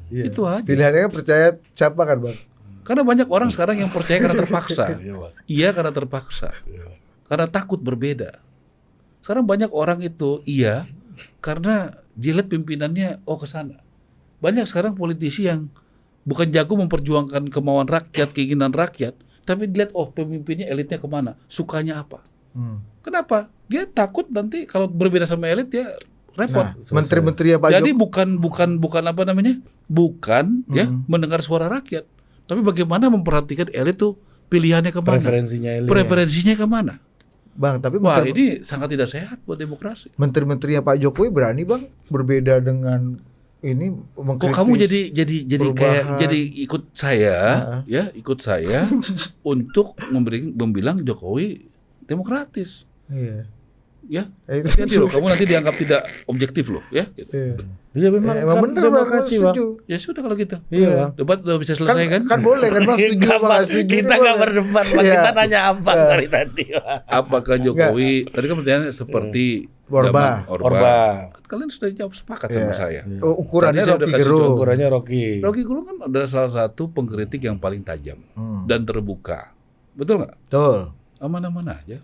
Iya. Itu aja. Pilihannya kan percaya siapa kan, Bang? Karena banyak orang sekarang yang percaya karena terpaksa. Iya, Bang. Iya karena terpaksa. Karena takut berbeda. Sekarang banyak orang itu iya karena dia lihat pimpinannya ke sana. Banyak sekarang politisi yang bukan jago memperjuangkan kemauan rakyat, keinginan rakyat, tapi dilihat pemimpinnya elitnya kemana, sukanya apa. Kenapa? Dia takut nanti kalau berbeda sama elit dia repot. Menteri-menteri Pak Jadi Jokowi. bukan apa namanya? Bukan ya mendengar suara rakyat, tapi bagaimana memperhatikan elit tuh pilihannya kemana, Preferensinya elit. preferensinya kemana. Bang, tapi Wah ini sangat tidak sehat buat demokrasi. menteri-menteri Pak Jokowi berani, Bang, berbeda dengan ini Kok mengkritis. kamu jadi perubahan. kayak jadi ikut saya ya ikut saya untuk membilang Jokowi demokratis Iya. ya. Itu Hati-hati loh, kamu nanti dianggap tidak objektif loh ya. Gitu. Iya. Iya memang, Emang kan bener, Bang, demokrasi, gua Bang. setuju. Ya sudah kalau gitu. Iya, Bang. Debat udah bisa selesai kan? Kan boleh kan, Bang, setuju apa nggak setuju. Kita itu nggak boleh. berdebat, Bang. Iya. Kita nanya Abang dari tadi. Apakah Jokowi tadi kan pertanyaannya seperti Orba. zaman Orba. Orba. Kan kalian sudah jawab sepakat sama saya. Ukurannya Tadi saya udah Rocky kasih Gerung. contoh. Ukurannya Rocky. Rocky Gerung kan adalah salah satu pengkritik yang paling tajam dan terbuka. Betul nggak? Betul. Aman-aman aja.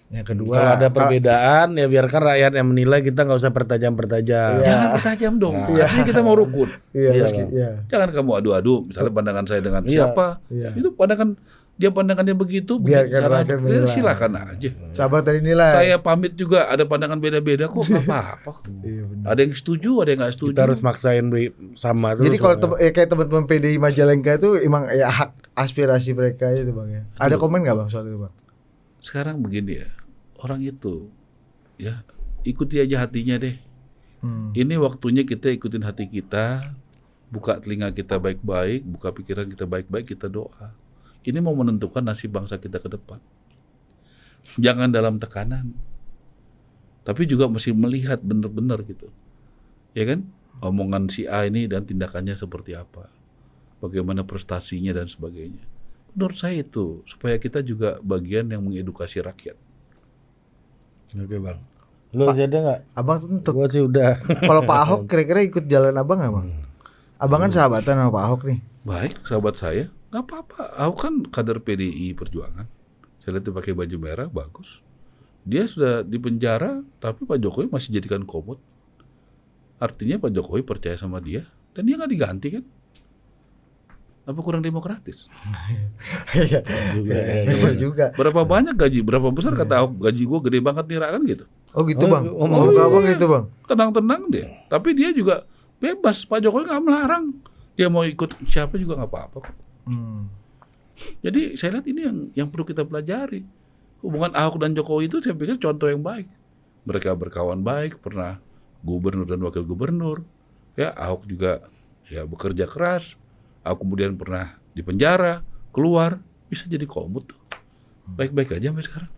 Yang kedua, Kalau ada perbedaan ya biarkan rakyat yang menilai, kita nggak usah pertajam-pertajam. Jangan bertajam dong. Artinya kita mau rukun. Iya, Iya, meski- Bang. iya. Jangan kamu adu-adu. Misalnya pandangan saya dengan siapa. Iya. Itu pandangannya begitu. Biarkan sana, rakyat ya menilai. silakan aja. Sahabat tadi nilai. Saya pamit juga ada pandangan beda-beda kok nggak apa-apa. Iya, benar. Ada yang setuju, ada yang nggak setuju. Kita harus maksain sama terus. Jadi kalau Bang. kayak teman-teman PDI Majalengka itu emang ya hak aspirasi mereka itu, Bang ya. Ada komen nggak, Bang, soal itu, Bang? Sekarang begini ya, orang itu ya ikuti aja hatinya deh. Ini waktunya kita ikutin hati kita, buka telinga kita baik-baik, buka pikiran kita baik-baik, kita doa. Ini mau menentukan nasib bangsa kita ke depan. Jangan dalam tekanan, tapi juga mesti melihat benar-benar gitu, ya kan? Omongan si A ini dan tindakannya seperti apa, bagaimana prestasinya dan sebagainya. Menurut saya itu supaya kita juga bagian yang mengedukasi rakyat. Oke, Bang. Lu masih ada nggak? Abang tuh Gua sih udah. kalau Pak Ahok kira-kira ikut jalan Abang nggak, Bang? Abang kan sahabatan sama Pak Ahok nih. Baik, sahabat saya, nggak apa-apa. Aku kan kader PDI Perjuangan. Saya lihat dia pakai baju merah, bagus. Dia sudah di penjara, tapi Pak Jokowi masih jadikan komut. Artinya Pak Jokowi percaya sama dia, dan dia nggak diganti kan? Apa kurang demokratis? Iya. Bener juga. Berapa banyak gaji, berapa besar kata Ahok, gaji gue gede banget nih, kan gitu. Oh gitu, Bang. ngomong Oh, Abang gitu, Bang. Tenang-tenang dia. Tapi dia juga bebas. Pak Jokowi nggak melarang. Dia mau ikut siapa juga nggak apa-apa kok. Jadi saya lihat ini yang perlu kita pelajari. Hubungan Ahok dan Jokowi itu saya pikir contoh yang baik. Mereka berkawan baik, pernah gubernur dan wakil gubernur. Ya, Ahok juga ya bekerja keras. Ahok kemudian pernah di penjara, keluar, bisa jadi komut tuh. Baik-baik aja sampai sekarang.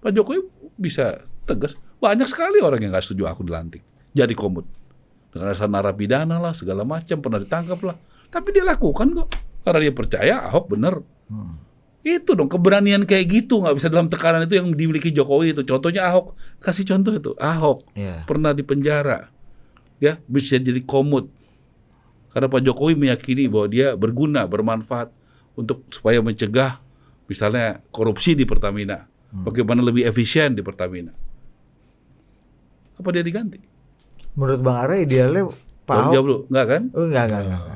Pak Jokowi bisa tegas. Banyak sekali orang yang nggak setuju aku dilantik jadi komut. Dengan alasan narapidana lah, segala macam, pernah ditangkap lah. Tapi dia lakukan kok. Karena dia percaya Ahok benar. Itu dong keberanian kayak gitu, nggak bisa dalam tekanan itu yang dimiliki Jokowi itu. Contohnya Ahok, kasih contoh itu. Ahok pernah di penjara, ya bisa jadi komut. Karena Pak Jokowi meyakini bahwa dia berguna, bermanfaat untuk supaya mencegah misalnya korupsi di Pertamina. Bagaimana lebih efisien di Pertamina. Apa dia diganti? Menurut Bang Ara idealnya Pak Ahok. Jawab dulu, enggak kan? Oh, enggak.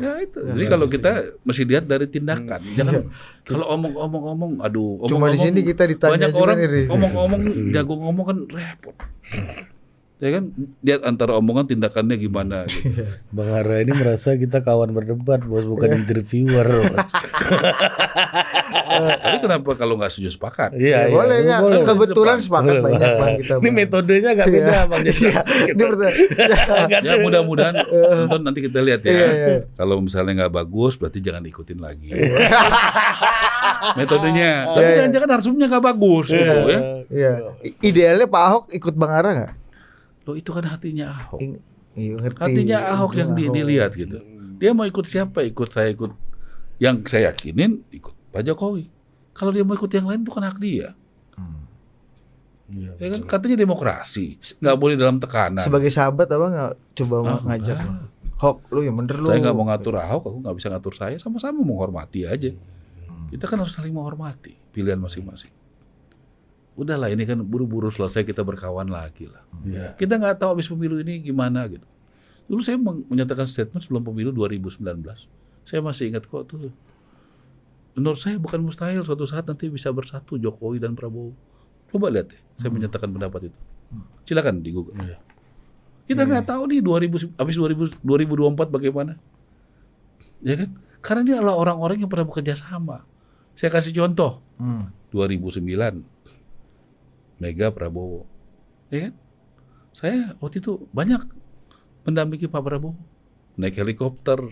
Ya itu. Jadi kalau kita mesti lihat dari tindakan. Jangan kalau omong-omong, aduh. Cuma di sini kita ditanya banyak orang nih. omong-omong, jago ngomong kan repot. Ya kan, lihat antara omongan tindakannya gimana. Gitu. Bang Ara ini merasa kita kawan berdebat, bos, bukan interviewer, bos. Tapi kenapa kalau nggak setuju sepakat? Iya, boleh ya. boleh. Kebetulan sepakat banyak Bang kita. Ini metodenya agak beda, Bang. Ya mudah-mudahan nonton nanti kita lihat ya. Iya. Kalau misalnya nggak bagus, berarti jangan ikutin lagi. Metodenya. Tapi jangan-jangan narsumnya nggak bagus gitu ya. Iya. Idealnya Pak Ahok ikut Bang Ara nggak? Loh itu kan hatinya Ahok. Iya, ngerti. Hatinya Ahok yang dilihat gitu. Dia mau ikut siapa? Saya ikut. Yang saya yakinin ikut Pak Jokowi. Kalau dia mau ikut yang lain itu kan hak dia. Ya kan katanya demokrasi, nggak boleh dalam tekanan. Sebagai sahabat apa nggak coba ngajak? Hok, lu yang bener lu. Saya nggak mau ngatur Ahok, aku nggak bisa ngatur saya. Sama-sama menghormati aja. Kita kan harus saling menghormati pilihan masing-masing. Udahlah ini kan buru-buru selesai kita berkawan lagi lah. Kita nggak tahu habis pemilu ini gimana gitu. Dulu saya menyatakan statement sebelum pemilu 2019. Saya masih ingat kok tuh. Menurut saya bukan mustahil suatu saat nanti bisa bersatu Jokowi dan Prabowo. Coba lihat deh, saya menyatakan pendapat itu. Silakan di Google. Kita nggak tahu nih habis 2024 bagaimana. Ya kan? Karena dia adalah orang-orang yang pernah bekerja sama. Saya kasih contoh. 2009 Mega Prabowo, ya kan? Saya waktu itu banyak mendampingi Pak Prabowo, naik helikopter,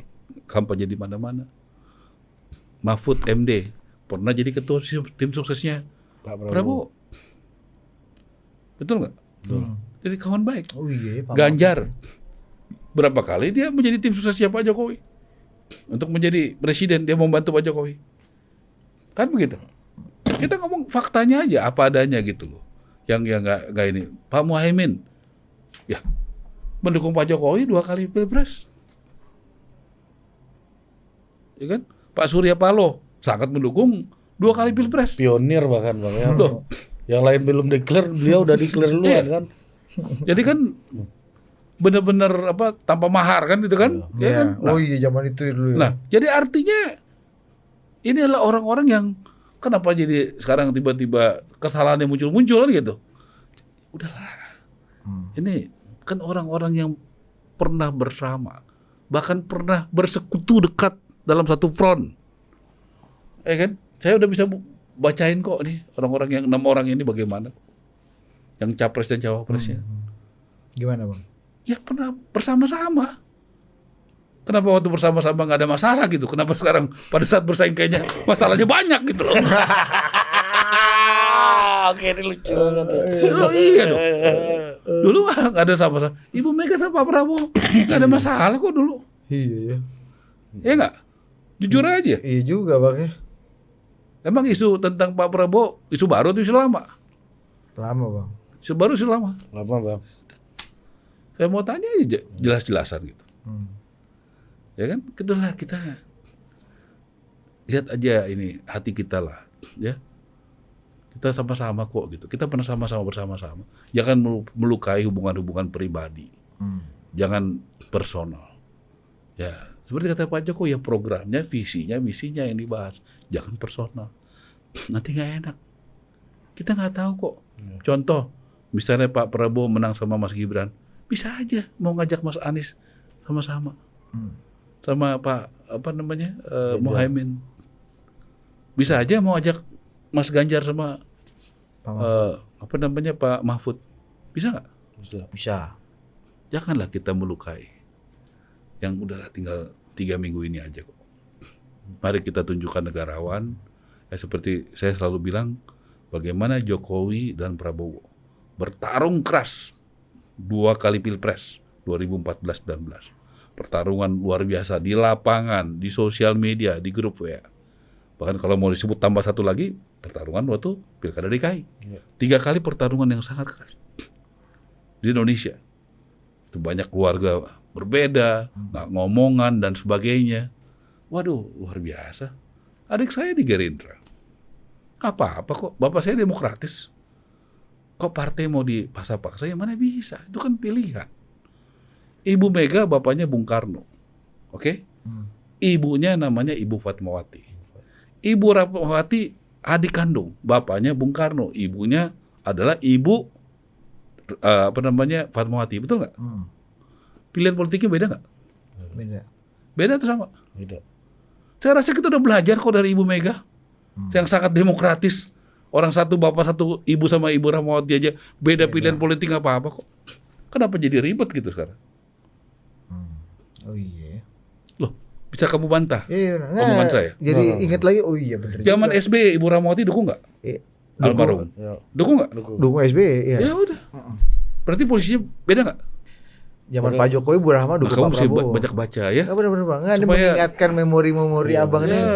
kampanye di mana-mana. Mahfud MD pernah jadi ketua tim suksesnya Pak Prabowo. Betul nggak? Jadi kawan baik. Oh iya, Pak Ganjar berapa kali dia menjadi tim suksesnya Pak Jokowi untuk menjadi presiden, dia membantu Pak Jokowi. Kan begitu. Kita ngomong faktanya aja, apa adanya gitu loh. Yang nggak ini. Pak Muhaimin, ya mendukung Pak Jokowi 2 kali pilpres, ya kan? Pak Surya Paloh sangat mendukung 2 kali pilpres. Pionir bahkan Bang ya. Loh. Yang lain belum declare, dia udah declare duluan kan. Jadi kan benar-benar apa tanpa mahar kan itu kan? Ya kan? Oh iya zaman itu dulu. Nah, jadi artinya ini adalah orang-orang yang kenapa jadi sekarang tiba-tiba kesalahannya muncul-muncul kan gitu. Udahlah. Ini kan orang-orang yang pernah bersama, bahkan pernah bersekutu dekat dalam satu front. Kan? Saya udah bisa bacain kok nih orang-orang yang 6 orang ini bagaimana. Yang capres dan cawapresnya. Gimana, Bang? Ya pernah bersama-sama. Kenapa waktu bersama-sama nggak ada masalah gitu? Kenapa sekarang pada saat bersaing kayaknya masalahnya banyak gitu loh? Oke, ini lucu banget. Dulu iya dong. Dulu nggak ada sama-sama. Ibu Mega sama Pak Prabowo nggak ada masalah kok dulu. Iya ya. Ya nggak? Jujur aja. Iya juga Bang ya. Emang isu tentang Pak Prabowo isu baru atau isu lama? Lama Bang. Isu baru isu lama. Lama Bang. Saya mau tanya aja jelas-jelasan gitu. Ya kan, kedua kita lihat aja ini hati kita lah, ya. Kita sama-sama kok gitu. Kita pernah sama-sama bersama-sama. Jangan melukai hubungan-hubungan pribadi. Jangan personal. Ya, seperti kata Pak Jokowi ya programnya, visinya, misinya yang dibahas. Jangan personal. Nanti nggak enak. Kita nggak tahu kok. Contoh, misalnya Pak Prabowo menang sama Mas Gibran, bisa aja mau ngajak Mas Anies sama-sama. Sama Pak Muhaimin, bisa aja mau ajak Mas Ganjar sama Pak Mahfud, bisa nggak? Bisa. Janganlah kita melukai. Yang udahlah tinggal 3 minggu ini aja kok. Mari kita tunjukkan negarawan. Seperti saya selalu bilang, bagaimana Jokowi dan Prabowo bertarung keras 2 kali pilpres 2014-19. pertarungan luar biasa di lapangan, di sosial media, di grup WA. Bahkan kalau mau disebut tambah satu lagi, pertarungan waktu Pilkada DKI. 3 kali pertarungan yang sangat keras di Indonesia. Itu banyak keluarga berbeda, nggak ngomongan dan sebagainya. Waduh, luar biasa. Adik saya di Gerindra. Apa-apa kok, bapak saya demokratis. Kok partai mau dipaksa-paksa? Ya mana bisa, itu kan pilihan. Ibu Mega, bapaknya Bung Karno. Oke? Ibunya namanya Ibu Fatmawati. Ibu Fatmawati adik kandung, bapaknya Bung Karno. Ibunya adalah Ibu Fatmawati, betul nggak? Pilihan politiknya beda nggak? Beda. Beda atau sama? Beda. Saya rasa kita udah belajar kok dari Ibu Mega, yang sangat demokratis. Orang satu bapak satu ibu sama Ibu Rahmawati aja beda pilihan politik apa kok. Kenapa jadi ribet gitu sekarang? Oh iya. Loh, bisa kamu bantah Iya, omongan saya? Jadi ingat lagi, oh iya bener. Zaman SBY Ibu Rahmawati dukung nggak? Almarhum. Ya. Dukung nggak? Dukung SBY, ya. Ya udah. Berarti posisinya beda nggak? Zaman Pak Jokowi, Bu Rahma Nah, dukung kamu Pak mesti Prabowo. banyak baca ya. Nggak bener-bener Bang. Nggak, ini Supaya- mengingatkan memori-memori abang ini. Ya.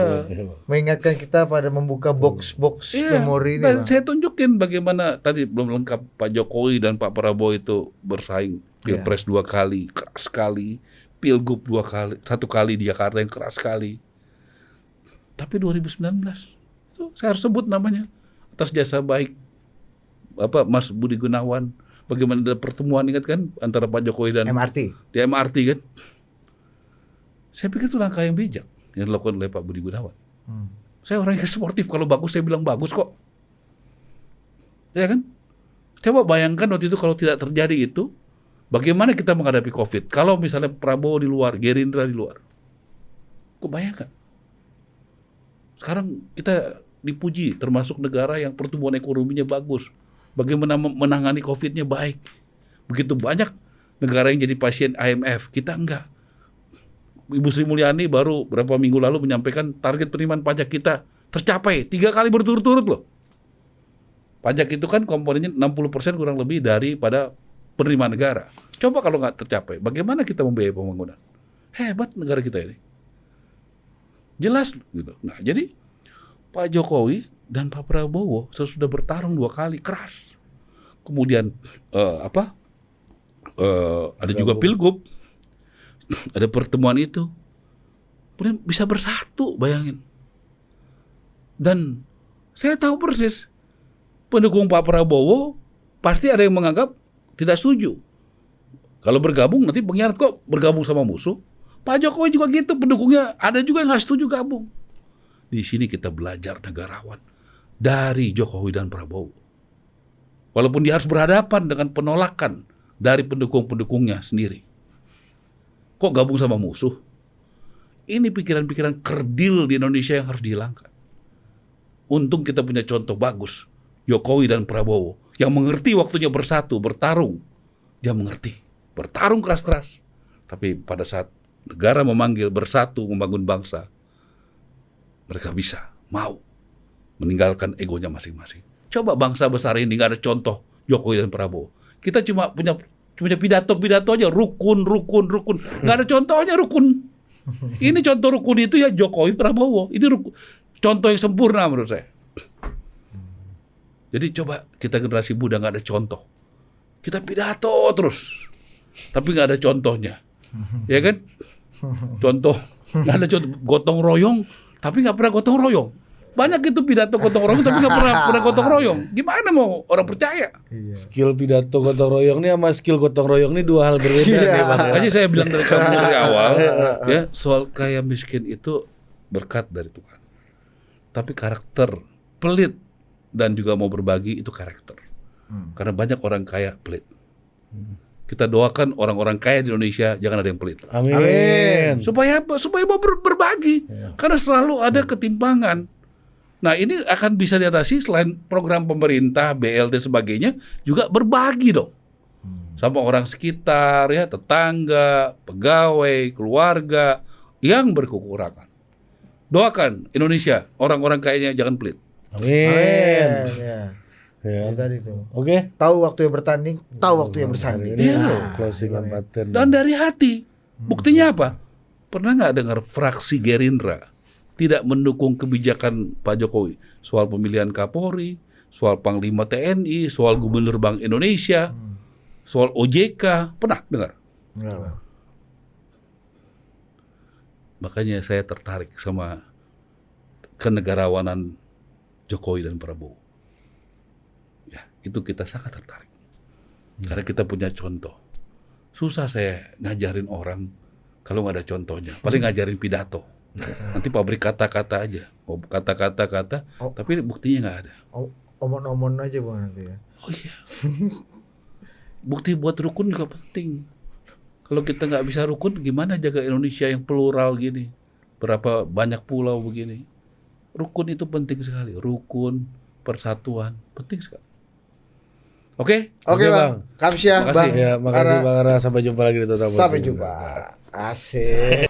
Mengingatkan kita pada membuka box-box memori ini, Dan Bang. saya tunjukin bagaimana tadi belum lengkap Pak Jokowi dan Pak Prabowo itu bersaing Pilpres 2 kali, keras sekali. Pilgub 2 kali, 1 kali di Jakarta yang keras sekali. Tapi 2019 itu saya harus sebut namanya atas jasa baik Mas Budi Gunawan. Bagaimana ada pertemuan, ingat kan, antara Pak Jokowi dan MRT. di MRT kan? Saya pikir itu langkah yang bijak yang dilakukan oleh Pak Budi Gunawan. Saya orang yang sportif, kalau bagus saya bilang bagus kok. Ya kan? Coba bayangkan waktu itu kalau tidak terjadi itu, bagaimana kita menghadapi COVID? Kalau misalnya Prabowo di luar, Gerindra di luar. Kebayangkan. Sekarang kita dipuji termasuk negara yang pertumbuhan ekonominya bagus. Bagaimana menangani COVID-nya baik. Begitu banyak negara yang jadi pasien IMF, kita enggak. Ibu Sri Mulyani baru berapa minggu lalu menyampaikan target penerimaan pajak kita tercapai 3 kali berturut-turut loh. Pajak itu kan komponennya 60% kurang lebih daripada penerimaan negara. Coba kalau nggak tercapai, bagaimana kita membiayai pembangunan? Hebat negara kita ini. Jelas gitu. Nah, jadi Pak Jokowi dan Pak Prabowo sudah bertarung 2 kali keras. Kemudian ada juga pilgub, ada pertemuan itu, kemudian bisa bersatu, bayangin. Dan saya tahu persis pendukung Pak Prabowo pasti ada yang menganggap tidak setuju. Kalau bergabung nanti pengkhianat, kok bergabung sama musuh. Pak Jokowi juga gitu, pendukungnya ada juga yang nggak setuju gabung. Di sini kita belajar negarawan dari Jokowi dan Prabowo. Walaupun dia harus berhadapan dengan penolakan dari pendukung-pendukungnya sendiri. Kok gabung sama musuh? Ini pikiran-pikiran kerdil di Indonesia yang harus dihilangkan. Untung kita punya contoh bagus, Jokowi dan Prabowo, yang mengerti waktunya bersatu, bertarung. Dia mengerti, bertarung keras-keras. Tapi pada saat negara memanggil bersatu membangun bangsa, mereka bisa, mau meninggalkan egonya masing-masing. Coba bangsa besar ini nggak ada contoh Jokowi dan Prabowo. Kita cuma punya pidato-pidato aja, rukun. Nggak ada contohnya rukun. Ini contoh rukun itu ya Jokowi, Prabowo. Ini contoh yang sempurna menurut saya. Jadi coba kita generasi muda nggak ada contoh. Kita pidato terus, tapi nggak ada contohnya. Ya kan? Contoh, nggak ada contoh. Gotong royong, tapi nggak pernah gotong royong. Banyak itu pidato gotong royong tapi nggak pernah gotong royong. Gimana mau orang percaya? Skill pidato gotong royong ini sama skill gotong royong ini 2 hal berbeda nih Bang. Makanya saya bilang dari kamu dari awal, ya soal kaya miskin itu berkat dari Tuhan. Tapi karakter pelit dan juga mau berbagi itu karakter. Karena banyak orang kaya pelit. Kita doakan orang-orang kaya di Indonesia jangan ada yang pelit. Amin. Supaya apa? Supaya mau berbagi. Karena selalu ada ketimpangan. Nah, ini akan bisa diatasi selain program pemerintah, BLT sebagainya, juga berbagi dong. Sama orang sekitar, ya, tetangga, pegawai, keluarga yang berkekurangan. Doakan Indonesia, orang-orang kayanya jangan pelit. Amin. Ya. Ya. Tadi itu. Oke. Tahu waktu yang bertanding, tahu waktu yang bersanding. Ini Iya. closing pattern. Dan dari hati. Buktinya apa? Pernah nggak dengar fraksi Gerindra tidak mendukung kebijakan Pak Jokowi soal pemilihan Kapolri, soal Panglima TNI, soal Gubernur Bank Indonesia, soal OJK? Pernah dengar? Enggak, Bang. Makanya saya tertarik sama kenegarawanan Jokowi dan Prabowo. Ya, itu kita sangat tertarik. Karena kita punya contoh. Susah saya ngajarin orang kalau nggak ada contohnya. Paling ngajarin pidato. Nanti pabrik kata-kata aja. Mau kata-kata, tapi buktinya nggak ada. Omon-omon aja Bang nanti ya. Oh iya. Bukti buat rukun juga penting. Kalau kita nggak bisa rukun, gimana jaga Indonesia yang plural gini? Berapa banyak pulau begini? Rukun itu penting sekali. Rukun, persatuan, penting sekali. Oke? Oke Bang. Kamsya, Makasih. Bang. Ya, makasih Bang Ara. Sampai jumpa lagi di Total Sampai Politik. jumpa. Asik.